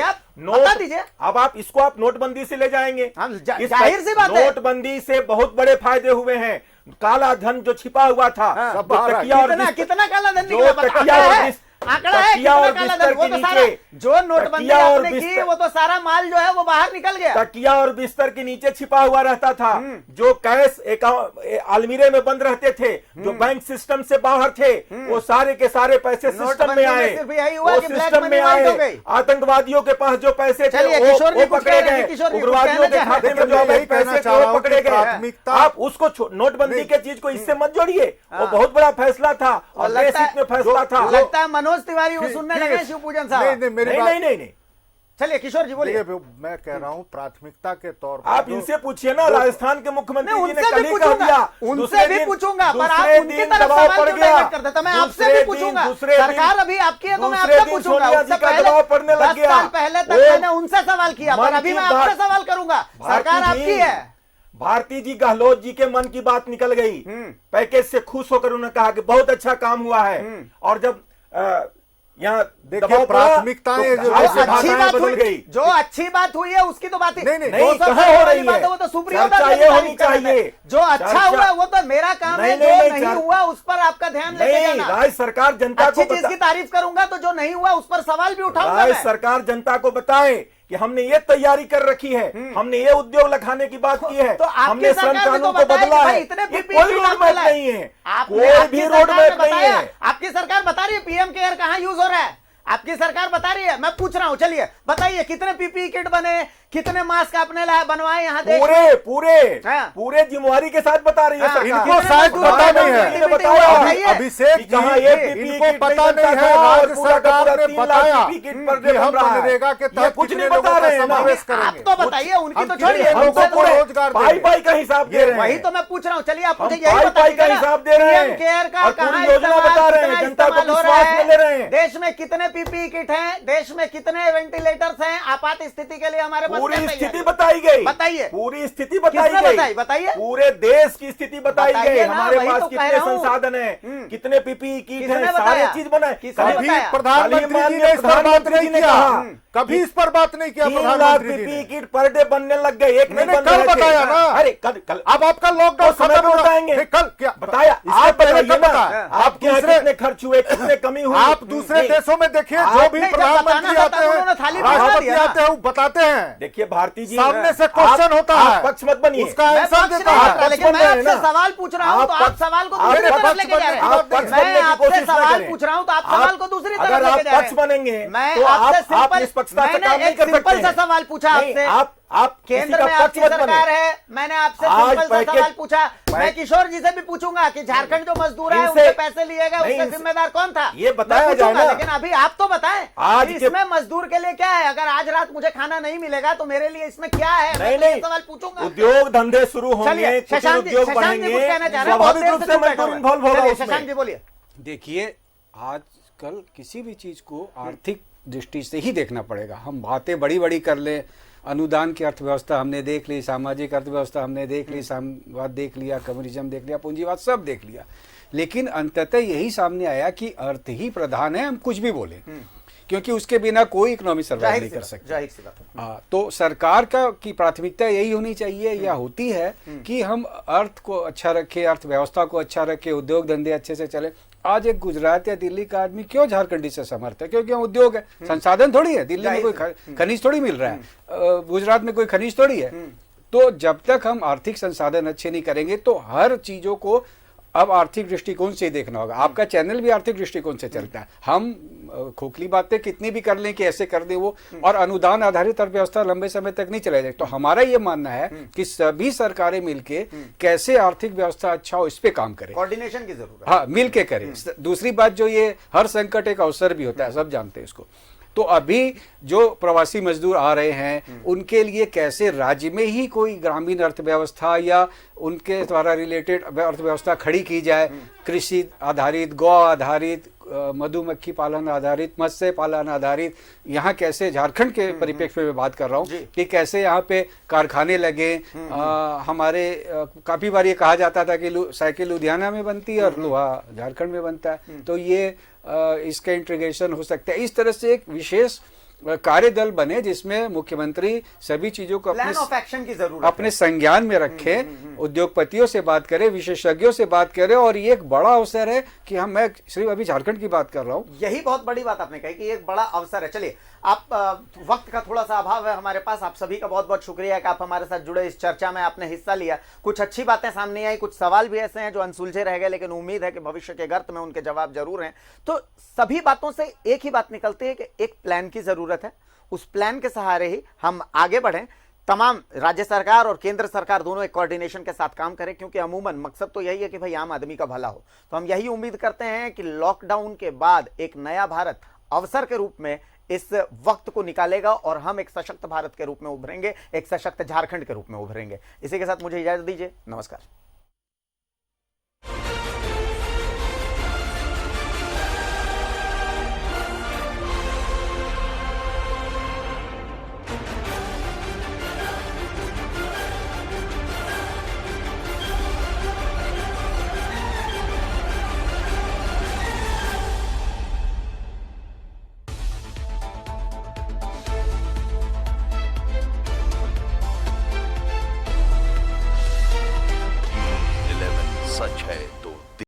बता दीजिए। अब आप इसको आप नोटबंदी से ले जाएंगे, जाहिर सी बात है। नोटबंदी से बहुत बड़े फायदे हुए हैं। काला धन जो छिपा हुआ था, कितना काला धन निकला आंकड़ा है, कितना काला धन, वो तो सारा जो नोटबंदी आपने की वो तो सारा माल जो है वो बाहर निकल गया। तकिया और बिस्तर के नीचे छिपा हुआ रहता था, जो कैश अलमीरे में बंद रहते थे, जो बैंक सिस्टम से बाहर थे, वो सारे के सारे पैसे सिस्टम में आए, वो सिस्टम में आए। आतंकवादियों के पास जो पैसे थे वो पकड़े गए, उग्रवादियों के खाते में जो पैसे थे वो पकड़े गए। आप उसको नोटबंदी के चीज को इससे मत जोड़िए, वो बहुत बड़ा फैसला था और देश हित में फैसला था। लगता है मनोज तिवारी वो सुनने लगे शिवपूजन साहब। नहीं, चलिए किशोर जी बोलिए। मैं कह रहा हूँ प्राथमिकता के तौर पर आप इनसे पूछिए ना, राजस्थान के मुख्यमंत्री जी ने उनसे कल भी ही कह दिया, उनसे भी पूछूंगा, पर आप उनकी तरफ सवाल क्यों डाइवर्ट करते हैं? मैं आपसे भी पूछूंगा, सरकार अभी आपकी है तो मैं आपसे पूछूंगा। उससे पहले 10 साल पहले तक मैंने उनसे सवाल किया, पर अभी मैं आपसे सवाल करूंगा। सरकार आपकी है। भारती जी गहलोत जी के मन की बात निकल गई, पैकेज से खुश होकर उन्होंने कहा कि बहुत अच्छा काम हुआ है। और जब यहाँ देखिए प्राथमिकताएं जो अच्छी बात बदल गई, जो अच्छी बात हुई है उसकी तो बात ही नहीं कहाँ हो रही है, वो तो सुप्रीम कोर्ट होनी चाहिए। जो अच्छा हुआ वो तो मेरा काम है, जो नहीं हुआ उस पर आपका ध्यान लेके जाना। राज्य सरकार जनता को अच्छी चीज की तारीफ करूंगा तो जो नहीं हुआ उस पर सवाल भी उठाऊंगा। राज्य सरकार जनता को बताए कि हमने ये तैयारी कर रखी है, हमने ये उद्योग लगाने की बात की है, तो हमने श्रम कानून को बदला है। कोई रोड मैप नहीं है, कोई भी रोड मैप नहीं है। आपकी सरकार बता रही है पीएम केयर कहाँ यूज हो रहा है, आपकी सरकार बता रही है। मैं पूछ रहा हूँ, चलिए बताइए कितने पीपीई किट बने, कितने मास्क आपने बनवाए यहाँ देश पूरे जिम्मेवारी के साथ बता रही है। इनको शायद पता नहीं है, अभिषेक जी इनको पता नहीं है। राज्य सरकार ने बताया कि हम मनरेगा के तहत कुछ नहीं बता रहे हैं, समावेश करेंगे। आप तो बताइए, उनकी तो छोड़िए, रोजगार पाई का हिसाब दे रहे हैं। वही तो मैं पूछ रहा हूँ। चलिए आप मुझे यही बताइए का हिसाब दे रहे हैं, केयर का कहाँ योजना बता रहे हैं, जनता को विश्वास में ले रहे हैं। देश में कितने पीपीई किट हैं, देश में कितने वेंटिलेटर्स हैं आपात स्थिति के लिए हमारे पास? पूरी स्थिति बताई गई, बताइए पूरी स्थिति बताई गई, बताइए पूरे देश की स्थिति बताई गई। हमारे पास कितने संसाधन हैं, कितने पीपीई किट हैं, सारी चीज बनाए। प्रधानमंत्री जी ने इस पर बात नहीं किया, कभी इस पर बात नहीं किया। 3 lakh PPE kit per day बनने लग गए। एक मैंने कल बताया ना, अरे कल अब आपका लॉकडाउन खत्म बताएंगे, कल क्या बताया आप पहले कब बताया? आपके यहाँ कितने खर्च हुए, कितने कमी हुई? आप दूसरे देशों में देखिए, जो भी प्रधानमंत्री आते हैं, राष्ट्रपति आते हैं, वो बताते हैं। देखिए भारती जी, सामने से क्वेश्चन होता है, पक्ष मत बनिए, उसका आंसर देता है। लेकिन मैं आपसे सवाल पूछ रहा हूँ तो आप सवाल को दूसरी तरफ लेके जा रहे हैं। मैं आपसे सवाल पूछ रहा हूँ तो आप सवाल को दूसरी तरफ लेके जा रहे हैं। पक्ष बनेंगे मैं आपसे सिंपल सा सवाल पूछा आपसे। आप केंद्र में आपकी सरकार है, मैंने आपसे सिंपल सा सवाल पूछा। मैं किशोर जी से भी पूछूंगा कि झारखंड जो मजदूर है उनसे पैसे लिए गए, उसका जिम्मेदार कौन था, ये बताया जाए ना। लेकिन अभी आप तो बताएं आज इसमें मजदूर के लिए क्या है। अगर आज रात मुझे खाना नहीं मिलेगा तो मेरे लिए इसमें क्या है, नहीं सवाल पूछूंगा। उद्योग धंधे शुरू होंगे, शशांक जी कुछ कहना चाह रहे हैं, शशांक जी बोलिए। देखिए आजकल किसी भी चीज को आर्थिक दृष्टि से ही देखना पड़ेगा। हम बातें बड़ी बड़ी कर ले, अनुदान की अर्थव्यवस्था हमने देख ली, सामाजिक अर्थव्यवस्था हमने देख ली, साम्यवाद देख लिया, कम्युनिज्म देख लिया, पूंजीवाद सब देख लिया, लेकिन अंततः यही सामने आया कि अर्थ ही प्रधान है। हम कुछ भी बोले, क्योंकि उसके बिना कोई इकोनॉमी सर्वाइव नहीं कर सकता। तो सरकार की प्राथमिकता यही होनी चाहिए या होती है कि हम अर्थ को अच्छा रखें, अर्थव्यवस्था को अच्छा रखें, उद्योग धंधे अच्छे से चले। आज एक गुजरात या दिल्ली का आदमी क्यों झारखंडी से समर्थ है? क्योंकि वहाँ उद्योग है, संसाधन थोड़ी है। दिल्ली में कोई खनिज थोड़ी मिल रहा है, गुजरात में कोई खनिज थोड़ी है। तो जब तक हम आर्थिक संसाधन अच्छे नहीं करेंगे तो हर चीजों को अब आर्थिक दृष्टिकोण से देखना होगा। आपका चैनल भी आर्थिक दृष्टिकोण से चलता है। हम खोखली बातें कितनी भी कर लें कि ऐसे कर दे वो, और अनुदान आधारित अर्थव्यवस्था लंबे समय तक नहीं चला जाए। तो हमारा ये मानना है कि सभी सरकारें मिलके कैसे आर्थिक व्यवस्था अच्छा हो इस पे काम करें, कोऑर्डिनेशन की जरूरत है। हाँ, मिलके करें। दूसरी बात जो ये हर संकट एक अवसर भी होता है, सब जानते हैं इसको। तो अभी जो प्रवासी मजदूर आ रहे हैं उनके लिए कैसे राज्य में ही कोई ग्रामीण अर्थव्यवस्था या उनके द्वारा रिलेटेड अर्थव्यवस्था खड़ी की जाए, कृषि आधारित, गौ आधारित, मधुमक्खी पालन आधारित, मत्स्य पालन आधारित, यहाँ कैसे झारखंड के परिप्रेक्ष्य में बात कर रहा हूँ कि कैसे यहाँ पे कारखाने लगे। हमारे काफी बार ये कहा जाता था कि साइकिल लुधियाना में बनती है और लोहा झारखंड में बनता है, तो ये इसका इंटीग्रेशन हो सकता है। इस तरह से एक विशेष कार्यदल बने जिसमें मुख्यमंत्री सभी चीजों को प्लान ऑफ एक्शन की जरूरत अपने संज्ञान में रखे, उद्योगपतियों से बात करें, विशेषज्ञों से बात करें। और ये एक बड़ा अवसर है कि मैं सिर्फ अभी झारखंड की बात कर रहा हूँ, यही बहुत बड़ी बात आपने कही कि एक बड़ा अवसर है। चलिए, आप वक्त का थोड़ा सा अभाव है हमारे पास, आप सभी का बहुत बहुत शुक्रिया कि आप हमारे साथ जुड़े, इस चर्चा में आपने हिस्सा लिया। कुछ अच्छी बातें सामने आई, कुछ सवाल भी ऐसे हैं जो अनसुलझे रह गए, लेकिन उम्मीद है कि भविष्य के गर्त में उनके जवाब जरूर हैं। तो सभी बातों से एक ही बात निकलती है कि एक प्लान की जरूरत है, उस प्लान के सहारे ही हम आगे बढ़ें। तमाम राज्य सरकार और केंद्र सरकार दोनों एक कोऑर्डिनेशन के साथ काम करें, क्योंकि अमूमन मकसद तो यही है कि भाई आम आदमी का भला हो। तो हम यही उम्मीद करते हैं कि लॉकडाउन के बाद एक नया भारत अवसर के रूप में इस वक्त को निकालेगा और हम एक सशक्त भारत के रूप में उभरेंगे, एक सशक्त झारखंड के रूप में उभरेंगे। इसी के साथ मुझे इजाजत दीजिए, नमस्कार।